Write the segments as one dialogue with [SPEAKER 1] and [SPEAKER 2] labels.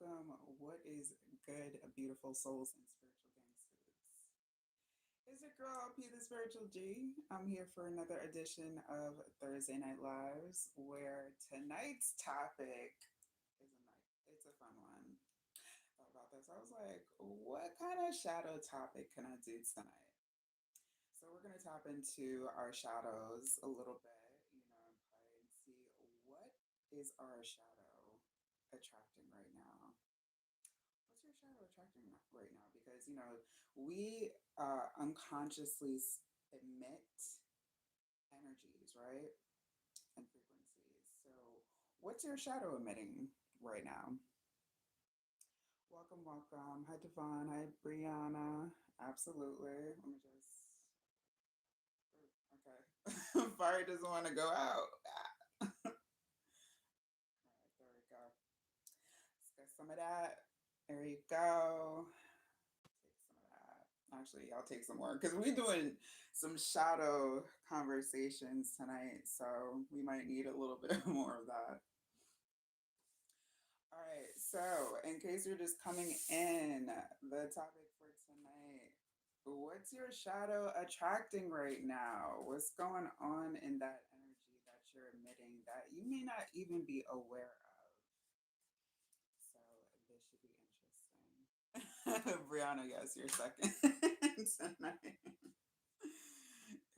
[SPEAKER 1] welcome. What is good, beautiful souls and spiritual gangsters? It's your girl, P the Spiritual G. I'm here for another edition of Thursday Night Lives, where tonight's topic is it's a fun one. Thought about this. I was like, what kind of shadow topic can I do tonight? So we're gonna tap into our shadows a little bit, and play and see what is our shadow attracting right now. What's your shadow attracting right now? Because we unconsciously emit energies, right, and frequencies. So, what's your shadow emitting right now? Welcome, welcome. Hi, Devon. Hi, Brianna. Absolutely. Let me just. Okay. Fire doesn't want to go out. All right, there we go. Let's get some of that. There you go. Take some of that. Actually, I'll take some more because we're doing some shadow conversations tonight, so we might need a little bit more of that. All right, so in case you're just coming in, the topic for tonight, what's your shadow attracting right now? What's going on in that energy that you're emitting that you may not even be aware of? So this should be interesting. Brianna, yes, you're second tonight.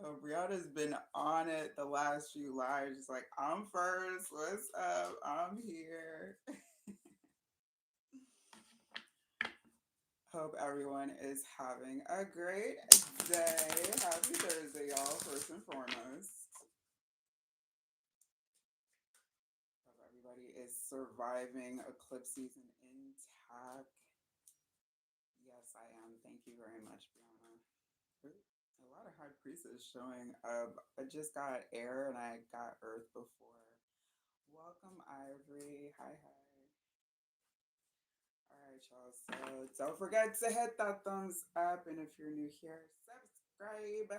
[SPEAKER 1] Yo, Brianna's been on it the last few lives. Just like, I'm first. What's up? I'm here. Hope everyone is having a great day. Happy Thursday, y'all, first and foremost. Hope everybody is surviving eclipse season intact. Yes, I am. Thank you very much, Brianna. Ooh, a lot of high priestess showing up. I just got air and I got earth before. Welcome, Ivory. Hi, hi. All right, y'all. So don't forget to hit that thumbs up. And if you're new here, subscribe.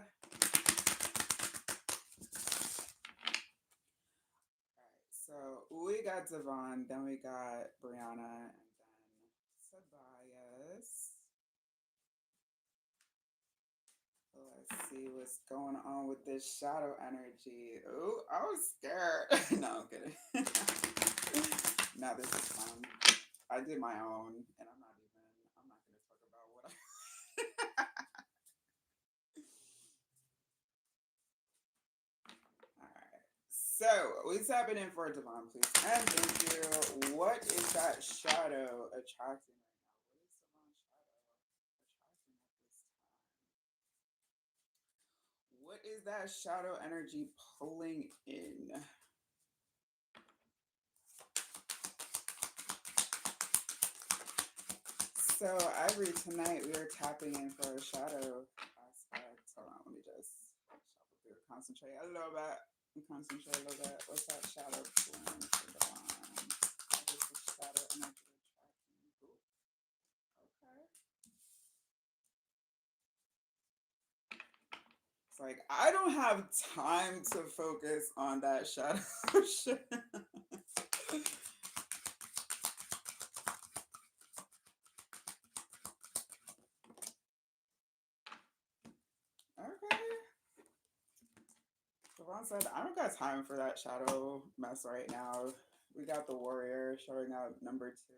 [SPEAKER 1] All right, so we got Devon, then we got Brianna, and then Tobias. Let's see what's going on with this shadow energy. Oh, I was scared. No, I'm kidding. No, this is fun. I did my own, and I'm not going to talk about what I. All right. So, what's happening for Devon, please? And thank you. What is that shadow attracting right now? What is Devon's shadow attracting at this time? What is that shadow energy pulling in? So, Ivory, tonight we are tapping in for a shadow aspect. Hold on, let me just shuffle through, concentrate a little bit. Concentrate a little bit. What's that shadow pulling for Devon? What is the shadow energy attracting? Ooh, okay. It's like I don't have time to focus on that shadow shit. Okay. Devon said, I don't got time for that shadow mess right now. We got the warrior showing up, number two.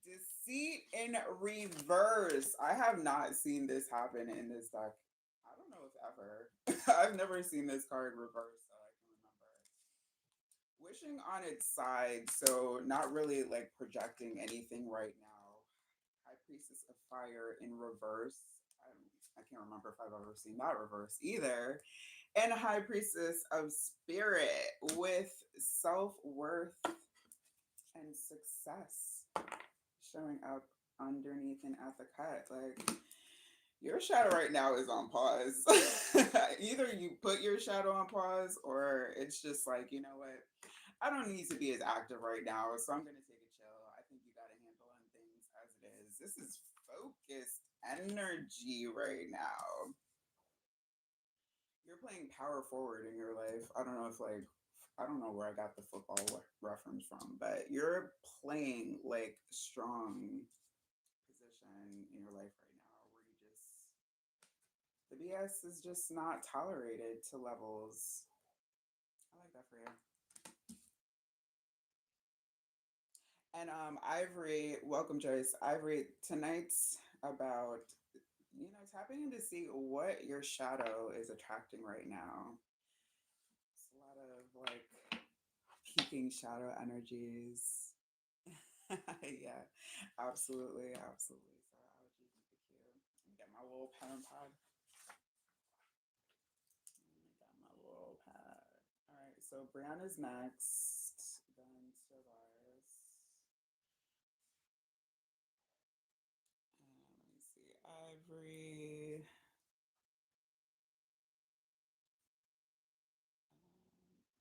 [SPEAKER 1] Deceit in reverse. I have not seen this happen in this deck. I don't know if ever. I've never seen this card reverse that I can remember. Wishing on its side, so not really like projecting anything right now. High Priestess of Fire in reverse. I can't remember if I've ever seen that reverse either. And High Priestess of Spirit with self worth and success showing up underneath and at the cut. Like, your shadow right now is on pause. Either you put your shadow on pause or it's just like, you know what? I don't need to be as active right now, so I'm going to take a chill. I think you got a handle on things as it is. This is focused energy right now. You're playing power forward in your life. I don't know if like I don't know where I got the football reference from, but you're playing like strong position in your life right now where you just the BS is just not tolerated to levels. I like that for you. And Ivory, welcome Joyce. Ivory, tonight's about tapping in to see what your shadow is attracting right now. It's a lot of like peaking shadow energies. Yeah, absolutely, absolutely. So I would keep it cute. Let me get my little pen and pad. Got my little pad. All right, so Brianna's next. Then Tavares. Let me see. Ivory.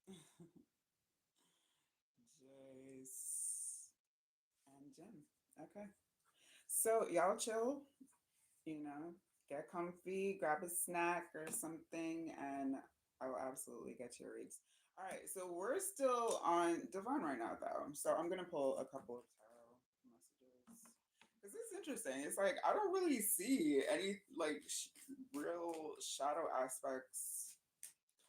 [SPEAKER 1] Um, Jace. And Jim. Okay. So y'all chill, get comfy, grab a snack or something, and I will absolutely get your reads. All right, so we're still on Devon right now, though. So I'm gonna pull a couple of tarot messages because it's interesting. It's like I don't really see any like real shadow aspects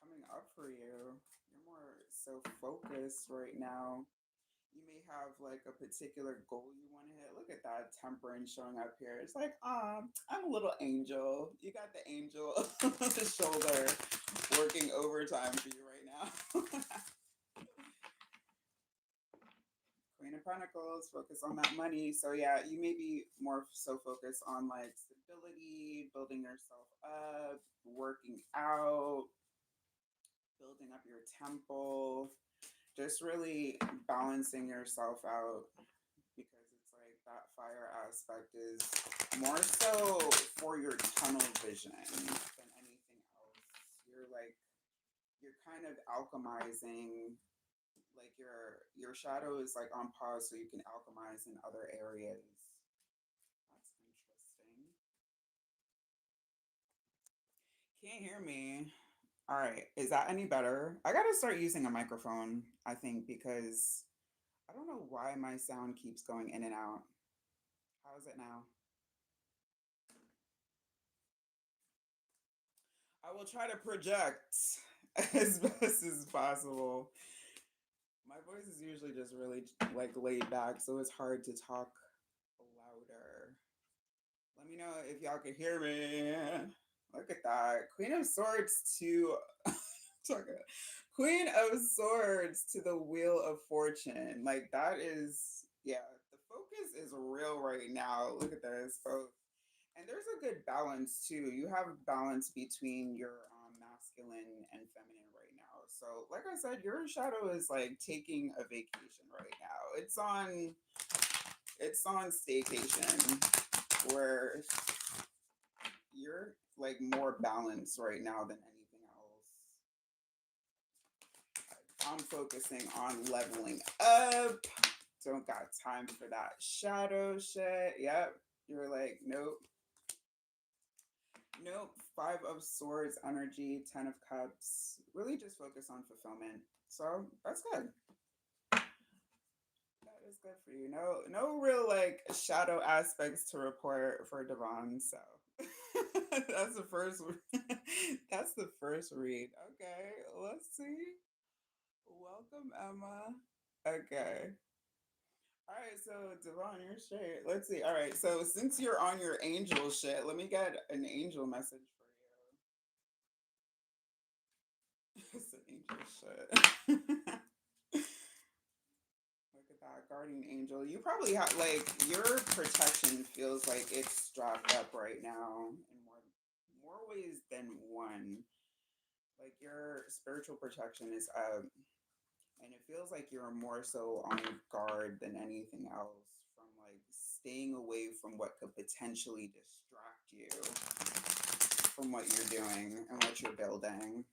[SPEAKER 1] coming up for you. You're more so focused right now. You may have like a particular goal you want to hit. Look at that temperance showing up here. It's like, I'm a little angel. You got the angel on the shoulder working overtime for you right now. Queen of Pentacles, focus on that money. So yeah, you may be more so focused on like stability, building yourself up, working out, building up your temple, just really balancing yourself out because it's like that fire aspect is more so for your tunnel vision than anything else. You're kind of alchemizing, like your shadow is like on pause so you can alchemize in other areas. That's interesting. Can't hear me. All right, is that any better? I gotta start using a microphone, I think, because I don't know why my sound keeps going in and out. How is it now? I will try to project as best as possible. My voice is usually just really like laid back, so it's hard to talk louder. Let me know if y'all can hear me. Look at that. Queen of Swords to Queen of Swords to the Wheel of Fortune. Like that is, yeah, the focus is real right now. Look at this, both. And there's a good balance too. You have balance between your masculine and feminine right now. So, like I said, your shadow is like taking a vacation right now. It's on staycation where you're like more balanced right now than anything else. I'm focusing on leveling up. Don't got time for that shadow shit. Yep. You're like, nope. Nope. Five of Swords energy, 10 of Cups. Really just focus on fulfillment. So that's good. That is good for you. No real like shadow aspects to report for Devon. So that's the first that's the first read. Okay, let's see. Welcome, Emma. Okay. All right, so Devon, you're straight. Let's see. All right, so since you're on your angel shit, let me get an angel message for you. It's an angel shit. Look at that guardian angel. You probably have like your protection feels like it's strapped up right now in more ways than one. Like your spiritual protection is up, and it feels like you're more so on guard than anything else from like staying away from what could potentially distract you from what you're doing and what you're building.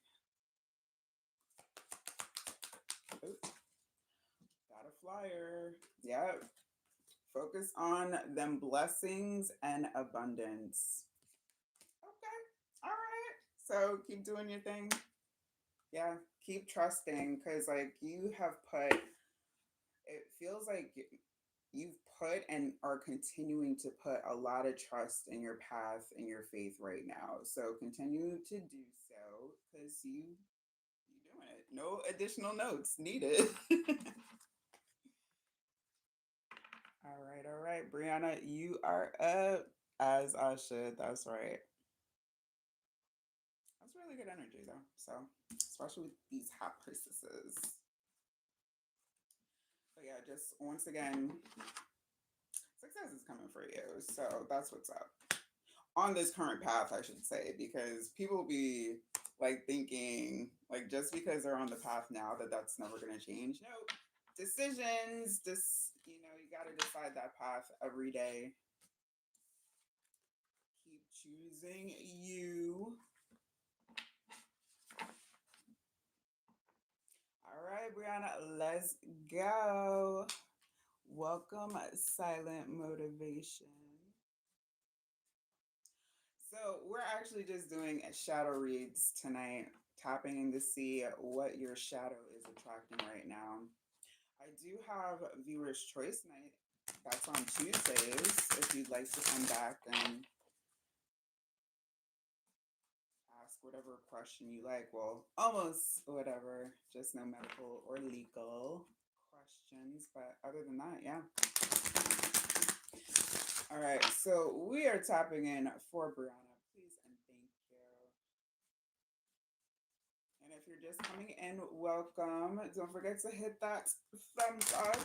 [SPEAKER 1] Oop, got a flyer. Yep. Focus on them blessings and abundance. Okay. All right. So keep doing your thing. Yeah. keep trusting because, like, you have put, it feels like you've put and are continuing to put a lot of trust in your path and your faith right now. So continue to do so because you doing it. No additional notes needed. All right, Brianna, you are up as I should. That's right. That's really good energy though. So especially with these hot priestesses. But yeah, just once again, success is coming for you. So that's what's up. On this current path, I should say, because people be like thinking like just because they're on the path now that that's never going to change. No, decisions, just you got to decide that path every day. Keep choosing you. All right, Brianna, let's go. Welcome, Silent Motivation. So, we're actually just doing shadow reads tonight, tapping in to see what your shadow is attracting right now. I do have viewer's choice night. That's on Tuesdays. If you'd like to come back and ask whatever question you like. Well, almost whatever, just no medical or legal questions. But other than that, yeah. All right, so we are tapping in for Brianna. Please and thank you. And if you're just coming in, welcome. Don't forget to hit that thumbs up.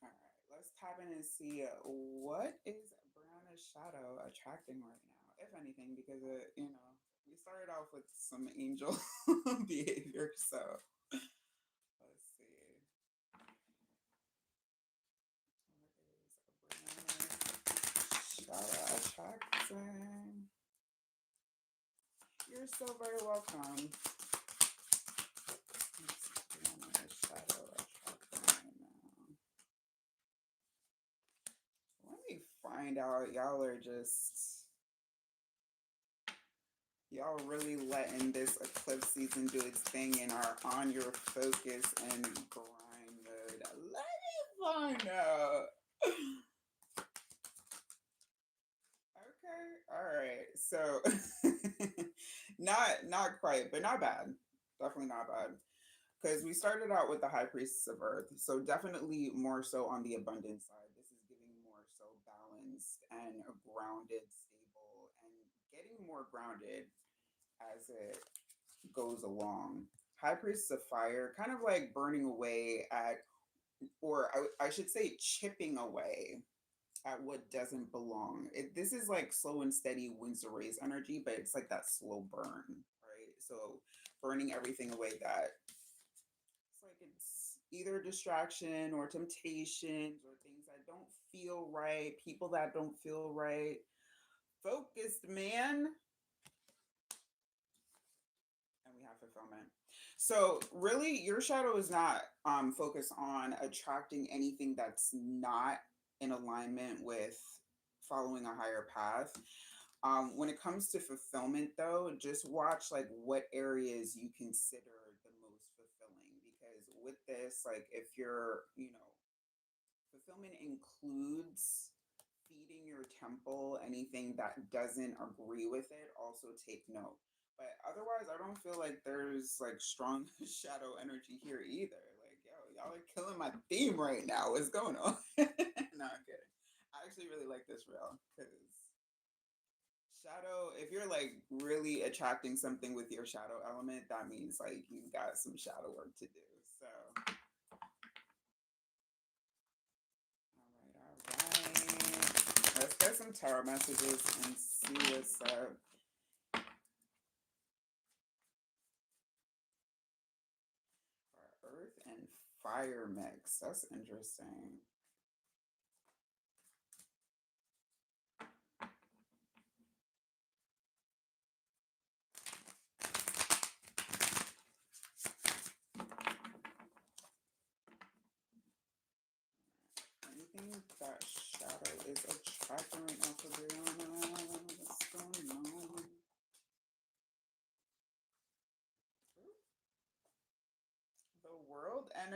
[SPEAKER 1] All right, let's tap in and see what is Brianna's shadow attracting right now, if anything, because we started off with some angel behavior. So let's see. What is Brianna's shadow attracting? You're so very welcome. Let's shadow attracting right now. Let me find out. Y'all really letting this eclipse season do its thing and are on your focus and grind mode. Let me find out. Okay, all right. So not quite, but not bad. Definitely not bad. Because we started out with the High Priestess of Earth, so definitely more so on the abundance side. This is giving more so balanced and grounded, stable, and getting more grounded as it goes along. High Priestess of Fire, kind of like burning away at, or I should say, chipping away at what doesn't belong. This is like slow and steady wins the race energy, but it's like that slow burn, right? So burning everything away that it's like it's either distraction or temptations or things that don't feel right, people that don't feel right. Focused man, and we have fulfillment. So really your shadow is not focused on attracting anything that's not in alignment with following a higher path. When it comes to fulfillment though, just watch like what areas you consider the most fulfilling, because with this, like if fulfillment includes feeding your temple, anything that doesn't agree with it, also take note. But otherwise, I don't feel like there's like strong shadow energy here either. Like, yo, y'all are killing my theme right now. What's going on? No, I'm kidding. I actually really like this reel because shadow, if you're like really attracting something with your shadow element, that means like you got some shadow work to do. So, all right. Let's get some tarot messages and see what's up. Earth and fire mix. That's interesting. Anything that shadow is attracting right now for Brianna? What's going on?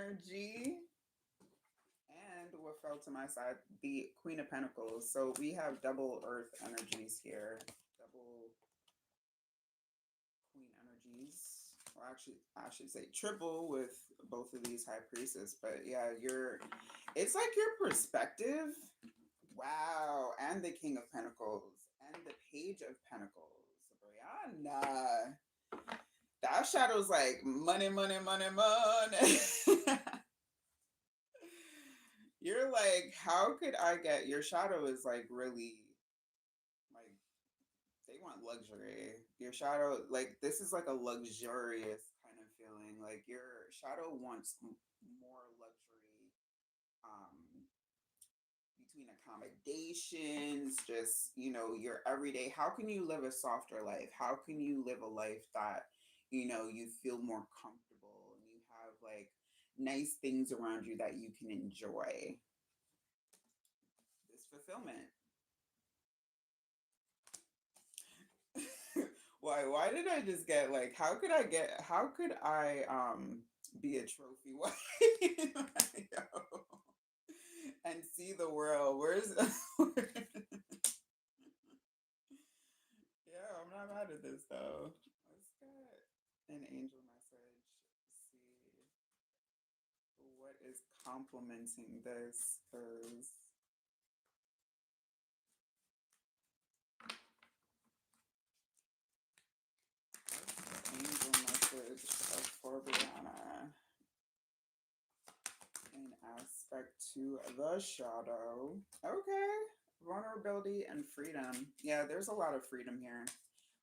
[SPEAKER 1] energy. And what fell to my side, the Queen of Pentacles. So we have double Earth energies here. Double Queen energies. Well, actually, I should say triple with both of these High Priestess. But yeah, it's like your perspective. Wow. And the King of Pentacles. And the Page of Pentacles. Brianna. That shadow's like money, money, money, money. You're like, how could I get your shadow is like really like they want luxury. Your shadow, like this is like a luxurious kind of feeling. Like your shadow wants more luxury between accommodations, just your everyday. How can you live a softer life? How can you live a life that you feel more comfortable and you have like nice things around you that you can enjoy? This fulfillment. Why did I just get like how could I be a trophy wife? Yo, and see the world? Where's Yeah, I'm not mad at this though. Let's get an angel message. See what is complementing this because angel message for Brianna in aspect to the shadow. Okay. Vulnerability and freedom. Yeah, there's a lot of freedom here.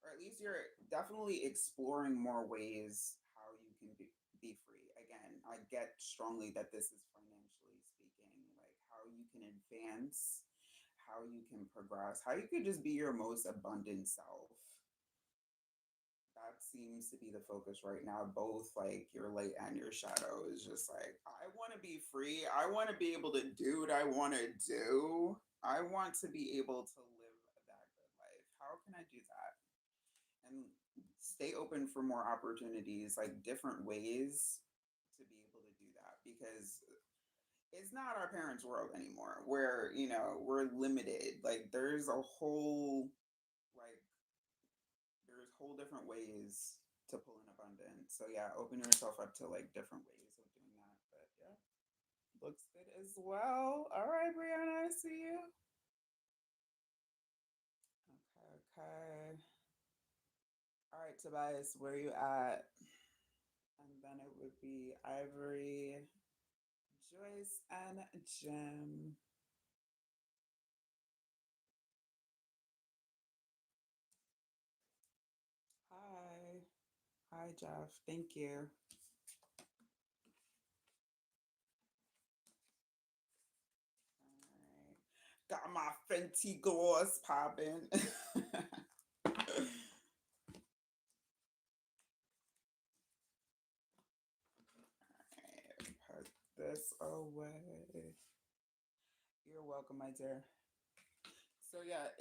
[SPEAKER 1] Or at least you're definitely exploring more ways how you can be free. Again, I get strongly that this is financially speaking, like how you can advance, how you can progress, how you could just be your most abundant self. That seems to be the focus right now. Both like your light and your shadow is just like, I want to be free. I want to be able to do what I want to do. I want to be able to live that good life. How can I do that? And stay open for more opportunities, like different ways to be able to do that because it's not our parents' world anymore where, we're limited. Like there's whole different ways to pull in abundance. So yeah, open yourself up to like different ways of doing that. But yeah, looks good as well. All right, Brianna, I see you. Okay, okay. All right, Tobias, where you at? And then it would be Ivory, Joyce, and Jim. Hi. Hi, Jeff. Thank you. All right. Got my Fenty gloss popping. Put this away. You're welcome, my dear. So yeah,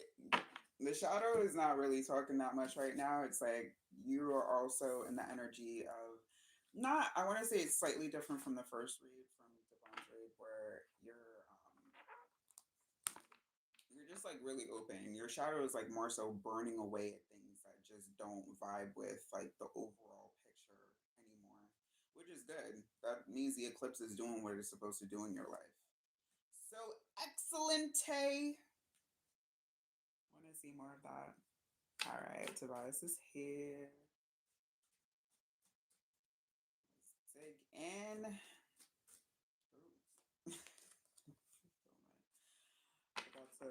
[SPEAKER 1] the shadow is not really talking that much right now. It's like you are also in the energy of not. I want to say it's slightly different from the first read from Devon's read, where you're just like really open. Your shadow is like more so burning away at things that just don't vibe with like the overall picture anymore, which is good. That means the eclipse is doing what it's supposed to do in your life. So excellent. Want to see more of that? All right, Tobias is here. Let's dig in. Ooh. About to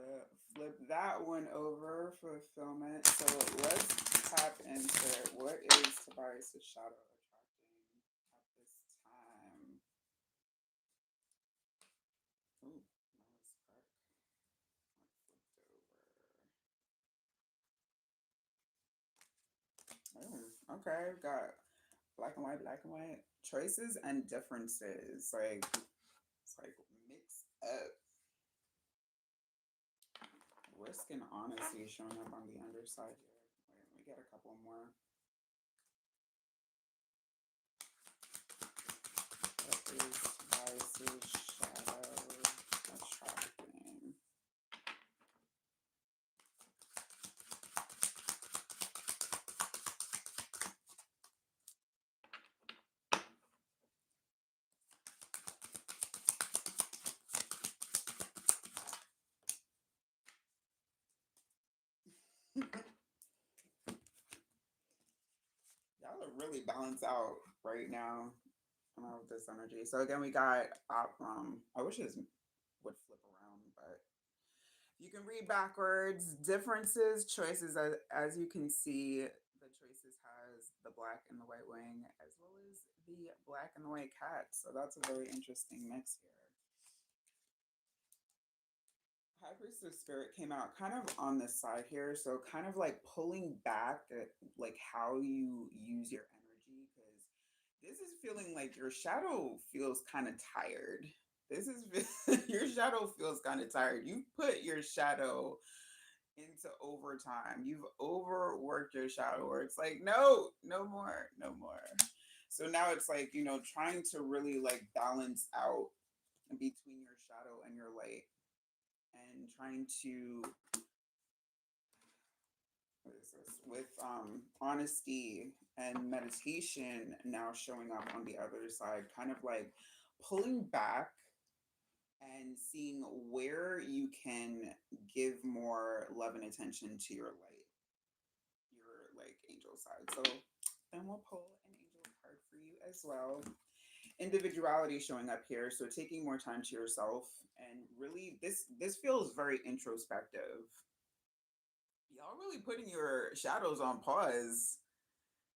[SPEAKER 1] flip that one over for fulfillment. So let's tap into what is Tobias' shadow attracting at this time. Ooh, nice card. Oh, okay. I've got black and white choices and differences. Like it's like mixed up. Risk and honesty showing up on the underside here. Wait, let me get a couple more. What Vice's shadow attracting? Y'all are really balanced out right now with this energy. So again, we got I wish it would flip around, but you can read backwards. Differences, choices. As you can see, the choices has the black and the white wing, as well as the black and the white cat. So that's a very interesting mix here. High Priest of Spirit came out kind of on the side here, so kind of like pulling back at like how you use your energy, because this is feeling like your shadow feels kind of tired. This is your shadow feels kind of tired. You put your shadow into overtime. You've overworked your shadow where it's like, no, no more, no more. So now it's like, trying to really like balance out between your shadow and your light, and trying to, what is this, with honesty and meditation now showing up on the other side, kind of like pulling back and seeing where you can give more love and attention to your light, your like angel side. So then we'll pull an angel card for you as well. Individuality showing up here, so taking more time to yourself, and really this feels very introspective. Y'all really putting your shadows on pause.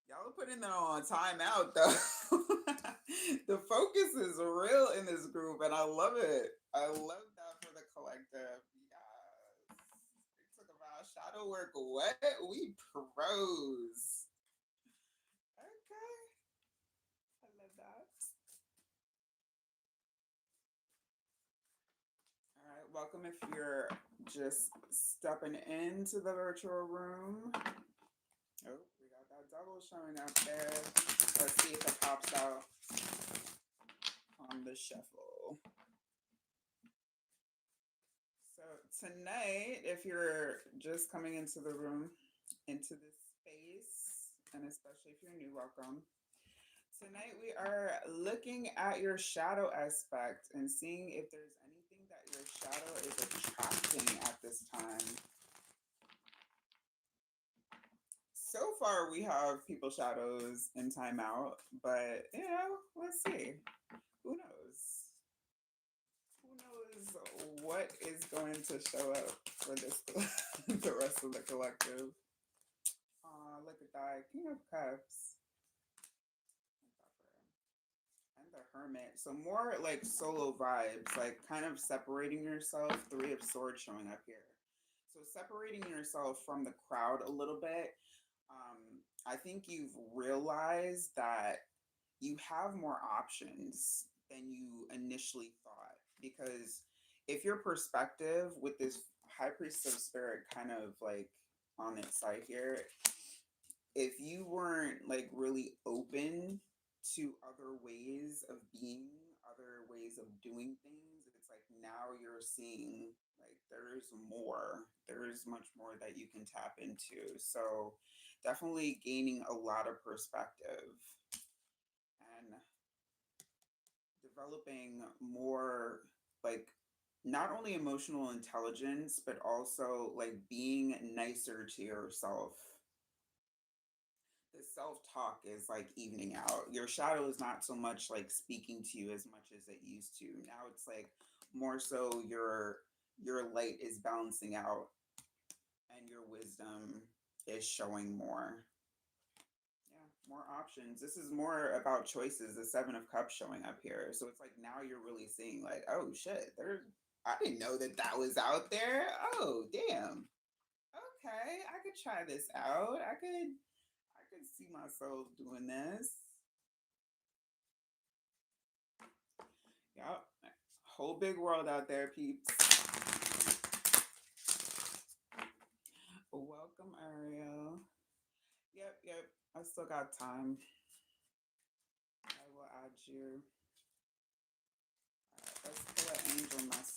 [SPEAKER 1] Y'all are putting them on timeout though. The focus is real in this group, and I love it. I love that for the collective. Yes. We took about shadow work. What? We pros. Okay. I love that. All right. Welcome if you're just stepping into the virtual room. Oh, we got that double showing up there. Let's see if it pops out on the shuffle. So tonight, if you're just coming into the room, into this space, and especially if you're new, welcome. Tonight we are looking at your shadow aspect and seeing if there's anything that your shadow is attracting at this time. So far, we have people shadows in timeout, but let's see. Who knows? Who knows what is going to show up for this the rest of the collective? Look at that. King of Cups. And the Hermit. So more like solo vibes, like kind of separating yourself. Three of Swords showing up here. So separating yourself from the crowd a little bit. I think you've realized that you have more options than you initially thought. Because if your perspective with this High Priest of Spirit kind of like on its side here, if you weren't like really open to other ways of being, other ways of doing things, it's like now you're seeing like there's much more that you can tap into. So definitely gaining a lot of perspective and developing more like not only emotional intelligence, but also like being nicer to yourself. The self-talk is like evening out. Your shadow is not so much like speaking to you as much as it used to. Now it's like more so your light is balancing out and your wisdom is showing more. Yeah, more options. This is more about choices. The Seven of Cups showing up here. So it's like now you're really seeing like, oh shit, there I didn't know that that was out there. Oh, damn. Okay, I could try this out. I could see myself doing this. Yep. Whole big world out there, peeps. Welcome, Ariel. Yep, yep. I still got time. I will add you.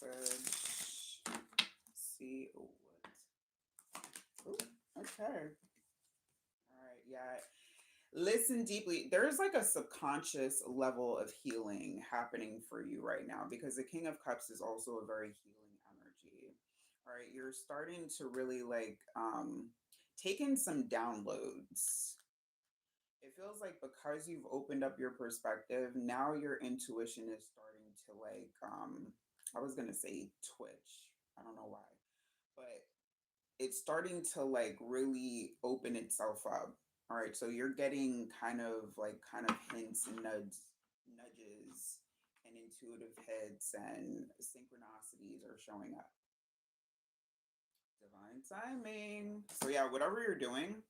[SPEAKER 1] message. See what. Ooh, okay. All right. Yeah. Listen deeply. There's like a subconscious level of healing happening for you right now because the King of Cups is also a very healing energy. All right. You're starting to really like take in some downloads. It feels like because you've opened up your perspective, now your intuition is starting to like I was gonna say twitch. I don't know why. But it's starting to like really open itself up. All right, so you're getting kind of hints and nudges and intuitive hits and synchronicities are showing up. Divine timing. So yeah, whatever you're doing,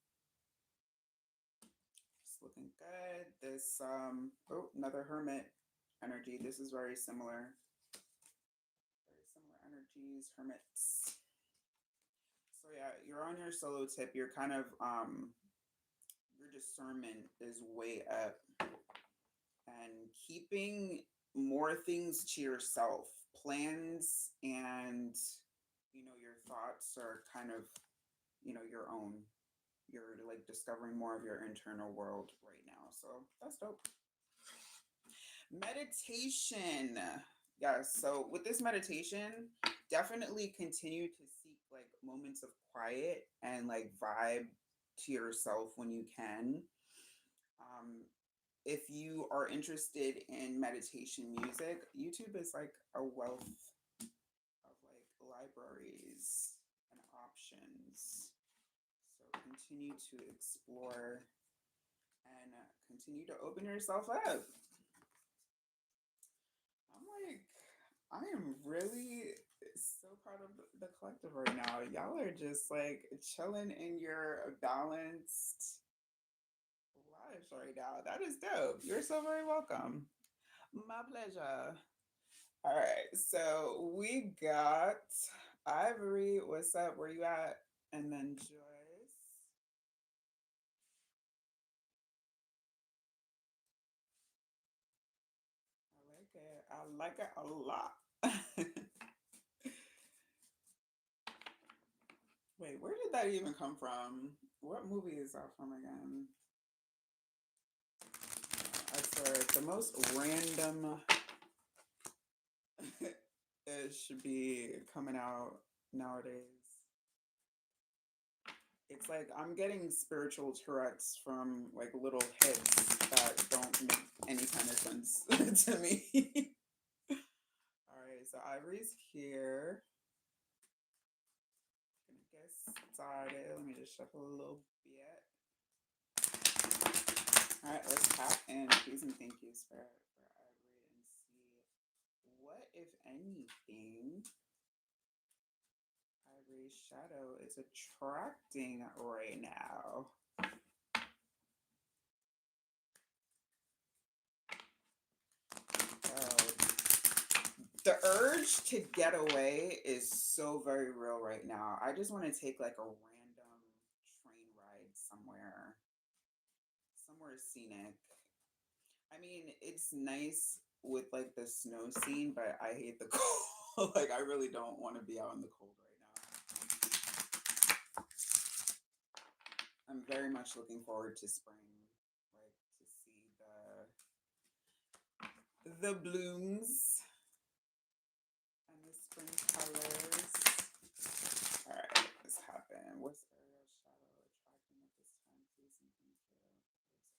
[SPEAKER 1] it's looking good. This oh, another hermit energy. This is very similar. Very similar energies, hermits. So yeah, you're on your solo tip. You're kind of your discernment is way up and keeping more things to yourself. Plans and your thoughts are kind of, your own. You're like discovering more of your internal world right now. So that's dope. Meditation. Yes. So with this meditation, definitely continue to seek like moments of quiet and like vibe to yourself when you can. Um, if you are interested in meditation music, YouTube is like a wealth of like libraries and options. So continue to explore and continue to open yourself up. I'm like, I am really so proud of the collective right now. Y'all are just like chilling in your balanced lives right now. That is dope. You're so very welcome. My pleasure. All right, so we got Ivory. What's up? Where you at? And then Joyce. I like it. I like it a lot. Wait, where did that even come from? What movie is that from again? I swear, the most random it should be coming out nowadays. It's like I'm getting spiritual Tourette's from like little hits that don't make any kind of sense to me. All right, so Ivory's here. Gonna get started. Let me just shuffle a little bit. All right, let's tap in. Please and thank yous for Ivory and see what, if anything, Ivory's shadow is attracting right now. Oh, the urge to get away is so very real right now. I just want to take like a random train ride somewhere scenic. I mean, it's nice with like the snow scene, but I hate the cold. Like, I really don't want to be out in the cold right now. I'm very much looking forward to spring, like to see the blooms and the spring colors. All right, what's happening? What's Ariel's shadow attracting at this time? Please and thank you. What's Ariel's shadow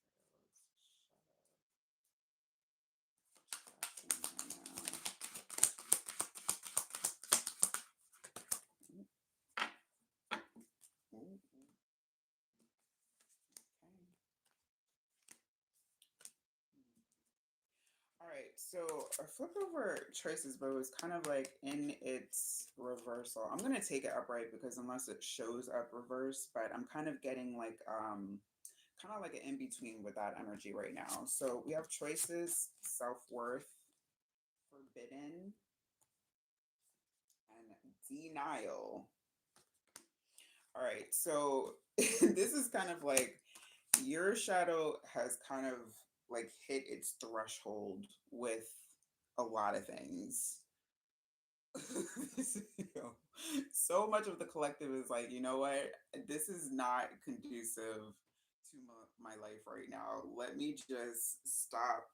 [SPEAKER 1] attracting right now? Ooh, okay. All right, so I flipped over choices, but it was kind of like in its reversal. I'm gonna take it upright because unless it shows up reverse, but I'm kind of getting like kind of like an in between with that energy right now. So we have choices, self worth, forbidden, and denial. All right, so this is kind of like your shadow has kind of like hit its threshold with a lot of things. You know, so much of the collective is like, you know what? This is not conducive to my life right now. Let me just stop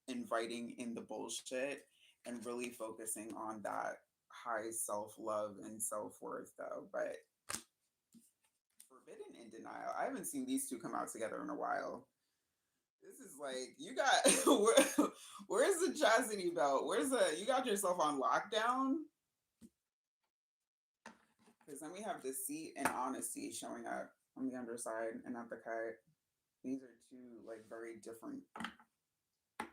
[SPEAKER 1] inviting in the bullshit and really focusing on that high self love and self worth, though. But Forbidden and Denial, I haven't seen these two come out together in a while. This is like you got where's the chastity belt? Where's the you got yourself on lockdown? Because then we have Deceit and Honesty showing up on the underside and at the cut. These are two like very different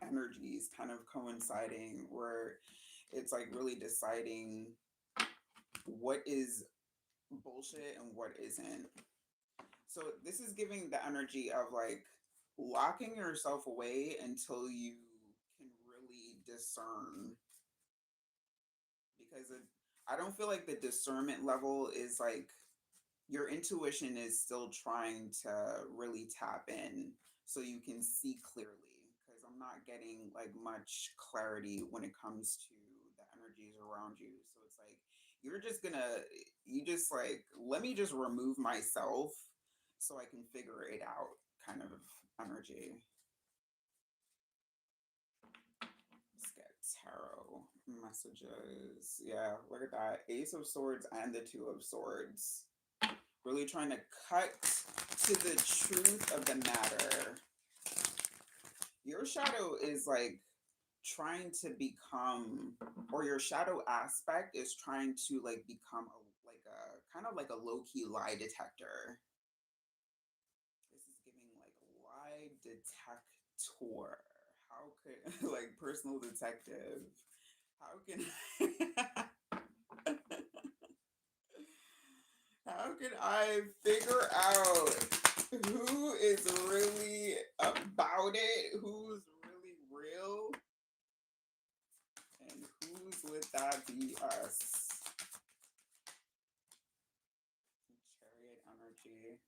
[SPEAKER 1] energies kind of coinciding where it's like really deciding what is bullshit and what isn't. So this is giving the energy of like locking yourself away until you can really discern because I don't feel like the discernment level is like your intuition is still trying to really tap in so you can see clearly because I'm not getting like much clarity when it comes to the energies around you. So it's like you're just gonna you just like let me just remove myself so I can figure it out kind of energy. Let's get tarot messages. Yeah, look at that. Ace of Swords and the Two of Swords. Really trying to cut to the truth of the matter. Your shadow is like trying to become, or your shadow aspect is trying to like become like a kind of like a low key lie detector. This is giving like lie detector. How could like personal detective? How can how can I figure out who is really about it, who's really real, and who's with that BS? Chariot energy.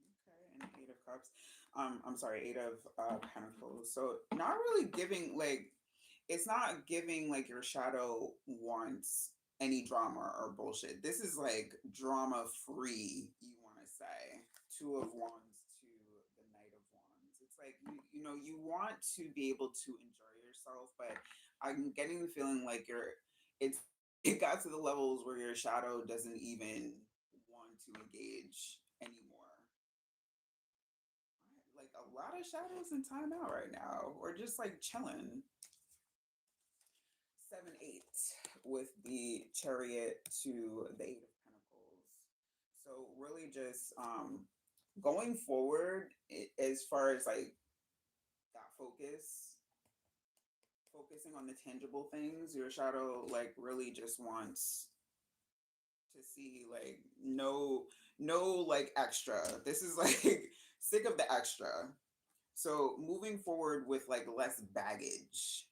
[SPEAKER 1] Okay, and Eight of Cups. I'm sorry, Eight of Pentacles. So not really giving like it's not giving like your shadow wants any drama or bullshit. This is like drama free, you want to say. Two of Wands to the Knight of Wands. It's like you know you want to be able to enjoy yourself, but I'm getting the feeling like it's it got to the levels where your shadow doesn't even want to engage anymore. Like a lot of shadows in timeout right now, or just like chilling. 7 8 with the Chariot to the Eight of Pentacles. So really just going forward as far as like that focusing on the tangible things, your shadow like really just wants to see like no like extra. This is like sick of the extra. So moving forward with like less baggage,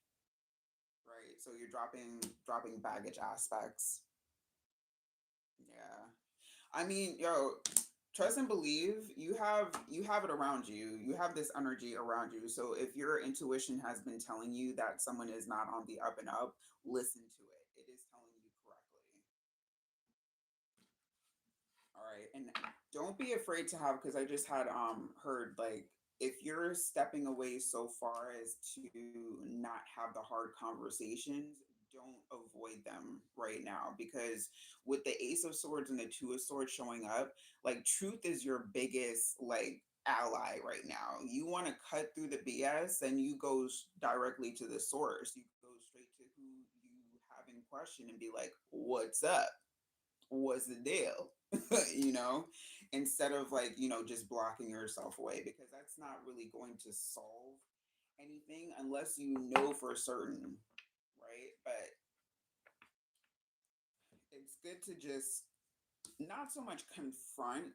[SPEAKER 1] right? So you're dropping baggage aspects. Yeah. I mean, yo, trust and believe you have it around you. You have this energy around you. So if your intuition has been telling you that someone is not on the up and up, listen to it. It is telling you correctly. All right. And don't be afraid to have because I just had heard like if you're stepping away so far as to not have the hard conversations, don't avoid them right now because with the Ace of Swords and the Two of Swords showing up, like truth is your biggest like ally right now. You want to cut through the BS and you go directly to the source. You go straight to who you have in question and be like, "What's up? What's the deal?" you know, instead of like, you know, just blocking yourself away because that's not really going to solve anything unless you know for certain, right? But it's good to just not so much confront,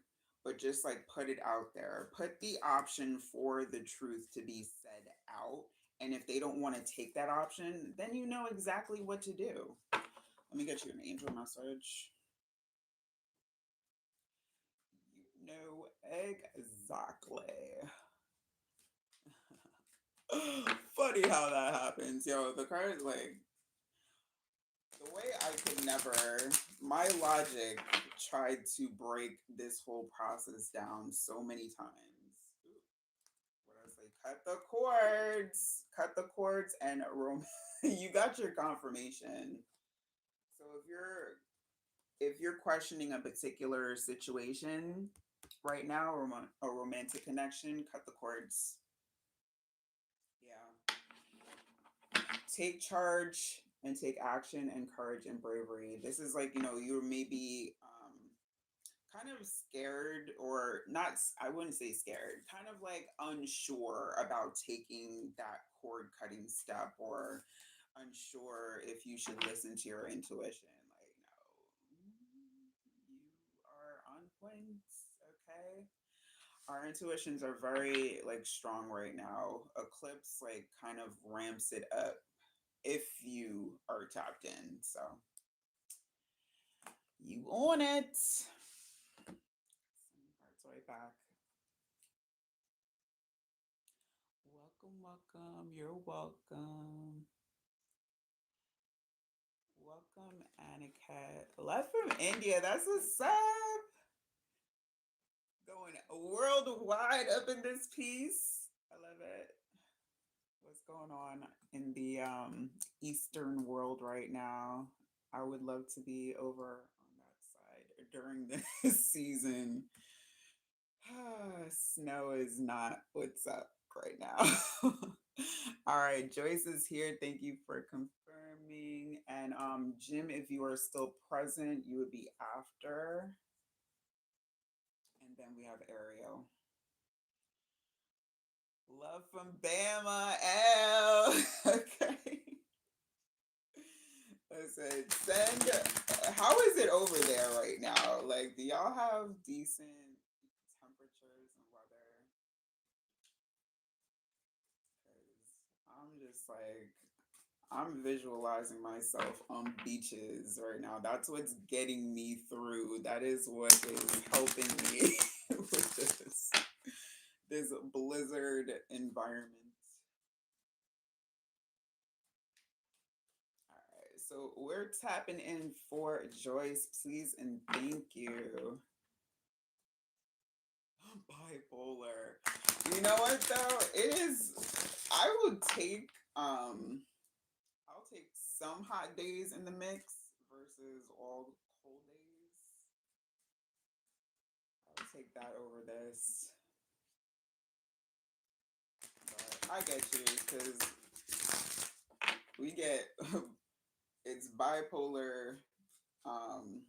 [SPEAKER 1] but just like put it out there. Put the option for the truth to be said out. And if they don't want to take that option, then you know exactly what to do. Let me get you an angel message. You know exactly. funny how that happens. Yo, the card, like, the way I could never, my logic tried to break this whole process down so many times. Ooh, what I say, cut the cords, and you got your confirmation. So if you're questioning a particular situation right now, or a romantic connection, cut the cords. Yeah, take charge and take action and courage and bravery. This is like, you're maybe kind of scared, or not, I wouldn't say scared, kind of like unsure about taking that cord cutting step, or unsure if you should listen to your intuition. Like, no, you are on point. Okay, our intuitions are very like strong right now. Eclipse like kind of ramps it up if you are tapped in. So you own it. Some parts right back. Welcome, welcome. You're welcome. Welcome, Aniket. Left from India. That's what's up. Going worldwide up in this piece. I love it. What's going on in the Eastern world right now? I would love to be over on that side during this season. Snow is not what's up right now. All right, Joyce is here. Thank you for confirming. And Jim, if you are still present, you would be after. And then we have Ariel. Love from Bama. L. Okay. Listen, how is it over there right now? Like, do y'all have decent temperatures and weather? Because I'm just like, I'm visualizing myself on beaches right now. That's what's getting me through. That is what is helping me with this blizzard environment. All right, so we're tapping in for Joyce, please and thank you. Bipolar. You know what though? It is. I would take. I'll take some hot days in the mix versus all cold days. I'll take that over this. But I get you because we get it's bipolar. Um,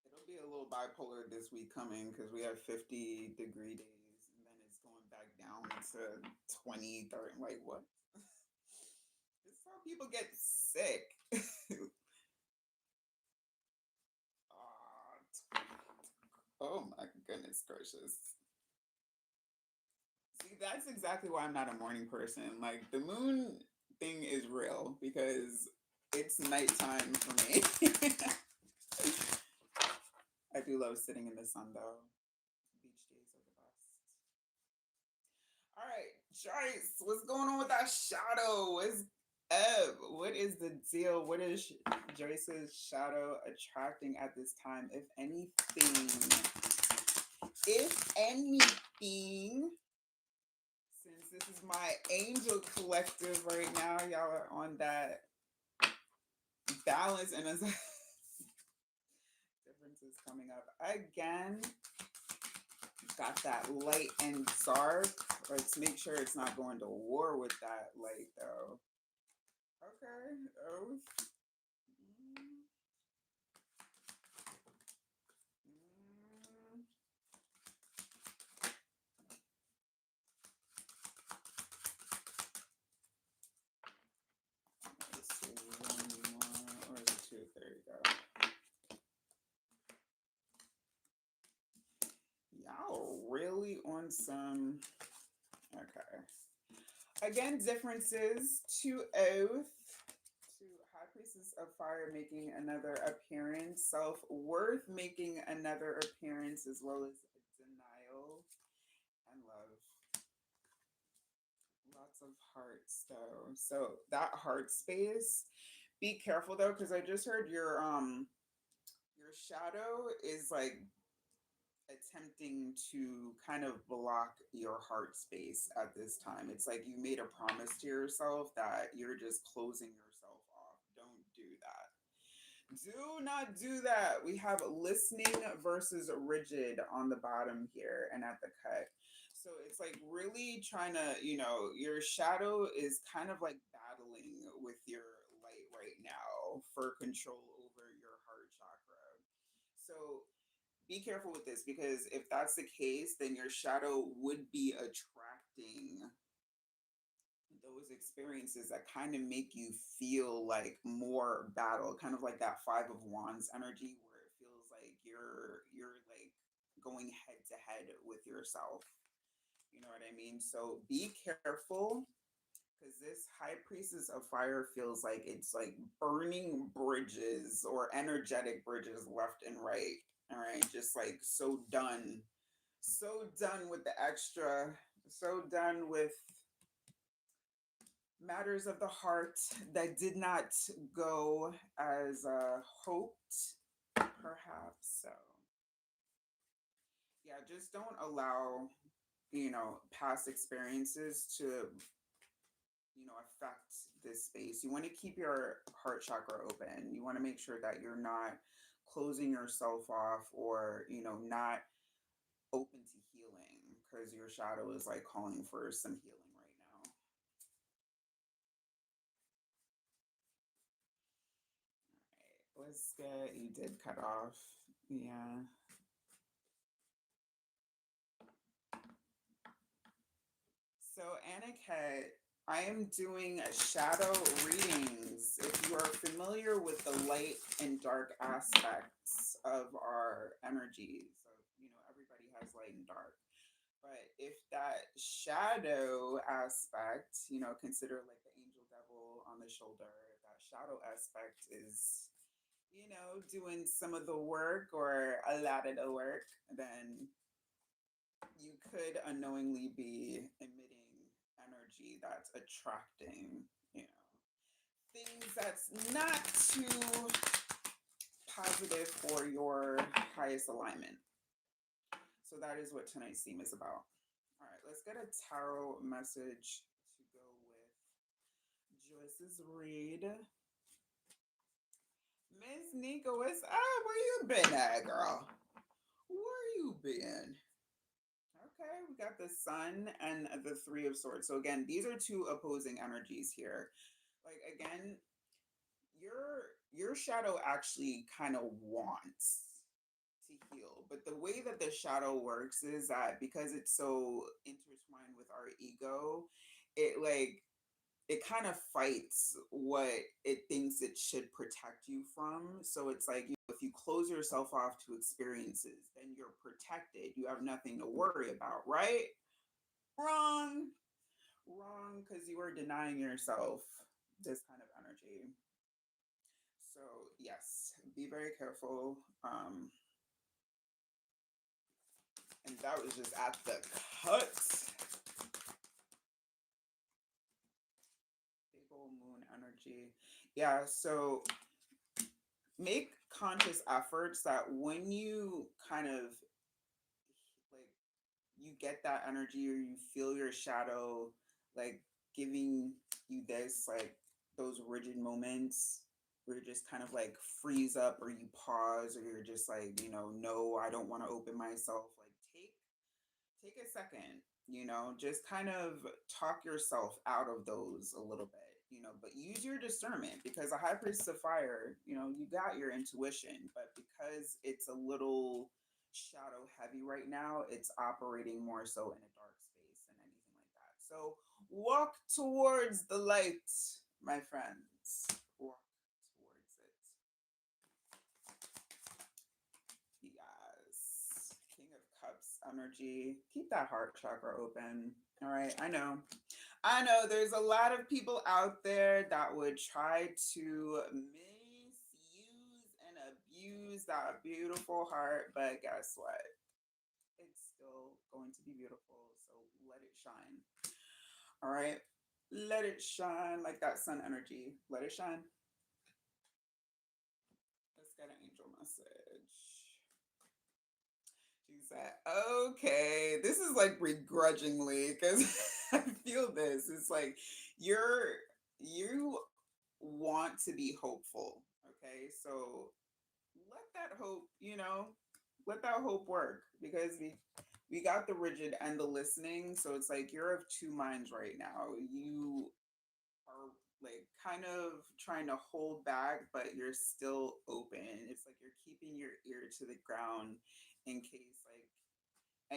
[SPEAKER 1] it'll be a little bipolar this week coming because we have 50-degree days, and then it's going back down to 20, 30. Like what? This is how people get sick. Ah, oh my goodness gracious. See, that's exactly why I'm not a morning person. Like the moon thing is real because it's nighttime for me. I do love sitting in the sun though. Beach days are the best. All right, Joyce, what's going on with that shadow? What's up? What is the deal? What is Joyce's shadow attracting at this time, if anything? If anything, since this is my angel collective right now, y'all are on that balance and as differences coming up again. Got that light and dark. Let's make sure it's not going to war with that light though. Okay. Oh. Let's see, one more, or is it two? There you go. Y'all really on some. Okay. Again, differences to Oath, to High Priestess of Fire making another appearance, Self Worth making another appearance, as well as Denial and Love. Lots of hearts though. So that heart space, be careful though, because I just heard your shadow is like attempting to kind of block your heart space at this time. It's like you made a promise to yourself that you're just closing yourself off. Don't do that. Do not do that. We have listening versus rigid on the bottom here and at the cut. So it's like really trying to, your shadow is kind of like battling with your light right now for control over your heart chakra. So be careful with this because if that's the case, then your shadow would be attracting those experiences that kind of make you feel like more battle, kind of like that five of wands energy where it feels like you're like going head to head with yourself. You know what I mean? So be careful because this high priestess of fire feels like it's like burning bridges or energetic bridges left and right. All right, just like so done with the extra, so done with matters of the heart that did not go as hoped, perhaps. So, yeah, just don't allow, past experiences to, affect this space. You want to keep your heart chakra open. You want to make sure that you're not closing yourself off or, not open to healing because your shadow is like calling for some healing right now. Right, let's get, you did cut off. Yeah. So, Aniket, I am doing shadow readings. If you are familiar with the light and dark aspects of our energies, so, everybody has light and dark. But if that shadow aspect, consider like the angel devil on the shoulder, if that shadow aspect is, doing some of the work or a lot of the work, then you could unknowingly be emitting energy that's attracting, you know, things that's not too positive for your highest alignment. So that is what tonight's theme is about. All right, let's get a tarot message to go with Joyce's read. Miss Nika, what's up? Where you been at, girl? Where you been? Okay, we got the sun and the three of swords. So again, these are two opposing energies here. Like again, your shadow actually kind of wants to heal, but the way that the shadow works is that because it's so intertwined with our ego, it like it kind of fights what it thinks it should protect you from. So it's like if you close yourself off to experiences, then you're protected. You have nothing to worry about, right? Wrong. Wrong, because you are denying yourself this kind of energy. So, yes, be very careful. And that was just at the cut. Big old moon energy. Yeah, so make conscious efforts that when you kind of like you get that energy or you feel your shadow like giving you this like those rigid moments where you just kind of like freeze up or you pause or you're just like no, I don't want to open myself, like take a second, just kind of talk yourself out of those a little bit, but use your discernment because a high priestess of fire, you got your intuition, but because it's a little shadow heavy right now, it's operating more so in a dark space than anything like that. So walk towards the light, my friends. Walk towards it. Yes. King of Cups energy. Keep that heart chakra open. All right. I know. There's a lot of people out there that would try to misuse and abuse that beautiful heart, but guess what? It's still going to be beautiful. So let it shine. All right. Let it shine like that sun energy. Let it shine. Let's get an angel message. She said, okay, this is like begrudgingly because I feel this. It's like you're, you want to be hopeful. Okay. So let that hope, let that hope work because we got the rigid and the listening. So it's like you're of two minds right now. You are like kind of trying to hold back, but you're still open. It's like you're keeping your ear to the ground in case like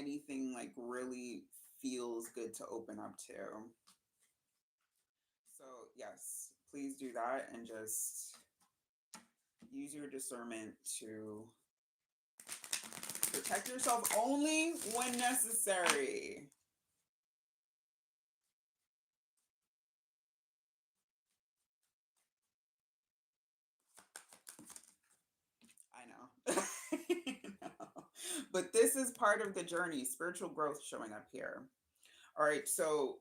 [SPEAKER 1] anything like really feels good to open up to. So yes, please do that and just use your discernment to protect yourself only when necessary. I know. No. But this is part of the journey, spiritual growth showing up here. All right, so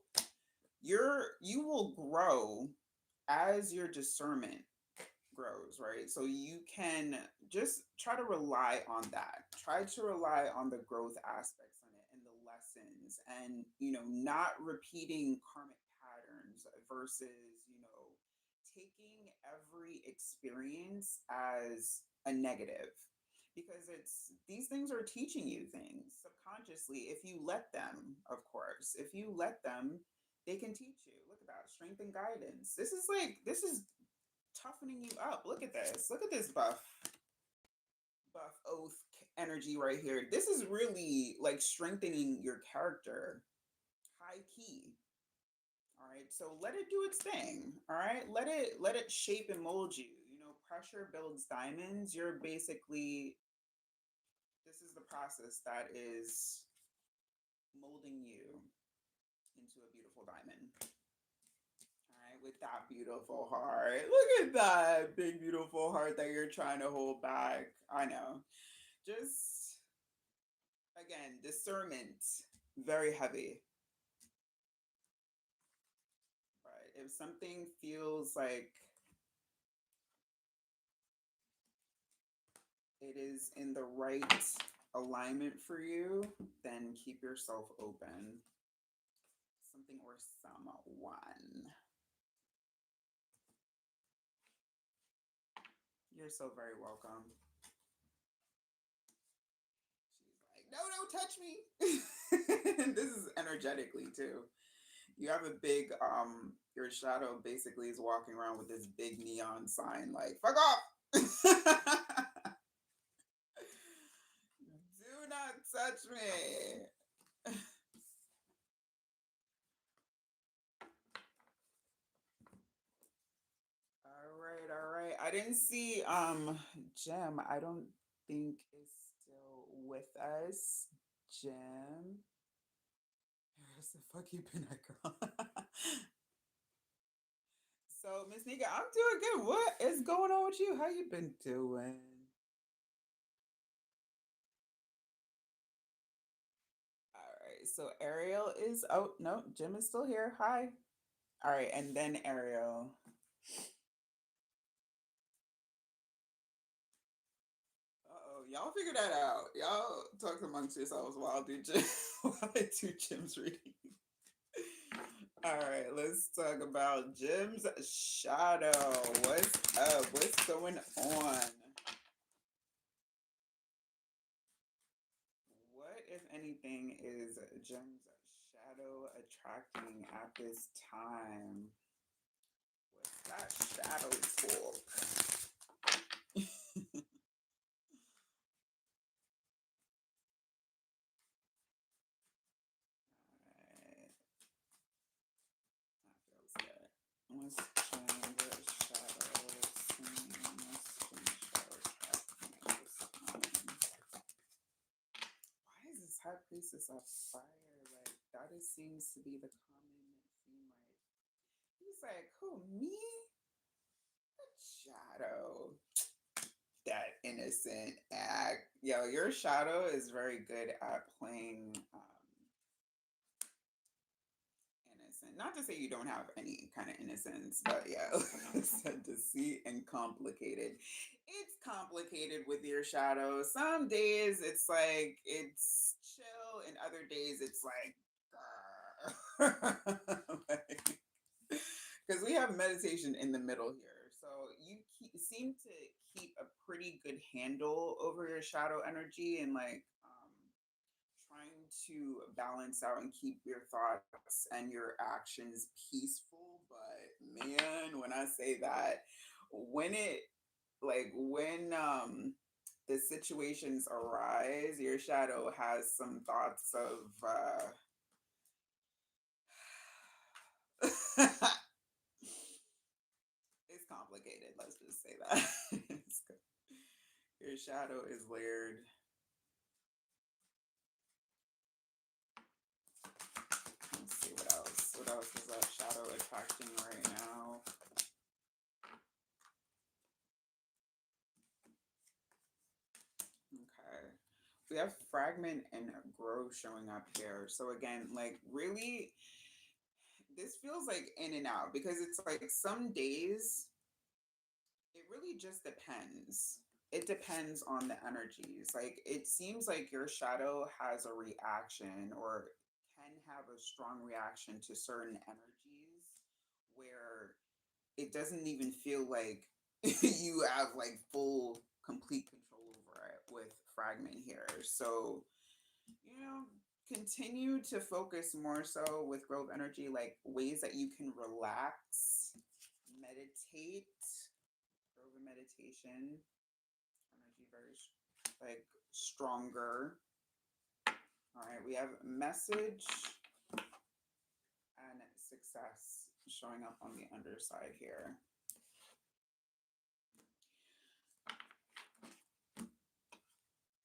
[SPEAKER 1] you will grow as your discernment grows, right? So you can just try to rely on that. Try to rely on the growth aspects on it and the lessons and, not repeating karmic patterns versus, taking every experience as a negative because it's these things are teaching you things subconsciously if you let them, of course. If you let them, they can teach you. Look at that strength and guidance. This is toughening you up. Look at this. Look at this buff oath energy right here. This is really like strengthening your character. High key. All right. So let it do its thing. All right. Let it shape and mold you. Pressure builds diamonds. You're basically this is the process that is molding you into a beautiful diamond. All right, with that beautiful heart. Look at that big, beautiful heart that you're trying to hold back. I know. Just, again, discernment, very heavy. Right? If something feels like it is in the right alignment for you, then keep yourself open. Something or someone. You're so very welcome. She's like, no, don't touch me. This is energetically too. You have a big your shadow basically is walking around with this big neon sign like fuck off. Do not touch me. All right. I didn't see Jim. I don't think is still with us. Jim. Where's the fuck you been at, girl? So Miss Nika, I'm doing good. What is going on with you? How you been doing? All right. So Ariel is oh no, Jim is still here. Hi. All right, and then Ariel. Uh-oh, y'all figure that out. Y'all talk amongst yourselves while I do Jim while I do Jim's reading. All right, let's talk about Jim's shadow. What's up? What's going on? What, if anything, is Jim's shadow attracting at this time? What's that shadow talk? Alright, that feels good. Let's change the shadow scene. Let's change shadow tracking this time. Why is this high priestess of fire? Like that is, seems to be the common theme, right? He's like, who, me? Shadow. That innocent act. Yo, your shadow is very good at playing innocent. Not to say you don't have any kind of innocence, but yeah, like I said, deceit and complicated. It's complicated with your shadow. Some days it's like it's chill, and other days it's like, because we have meditation in the middle here. So seem to keep a pretty good handle over your shadow energy and like trying to balance out and keep your thoughts and your actions peaceful. But man, when I say that, when it when the situations arise, your shadow has some thoughts of it's complicated. Let's just say that. Your shadow is layered. Let's see what else. What else is that shadow attracting right now? Okay. We have fragment and grow showing up here. So again, like really this feels like in and out because it's like some days it really just depends. It depends on the energies. Like it seems like your shadow has a reaction or can have a strong reaction to certain energies where it doesn't even feel like you have like full complete control over it with fragment here. So, you know, continue to focus more so with growth energy, like ways that you can relax, meditate, growth and meditation, energy very like stronger. All right, we have message and success showing up on the underside here.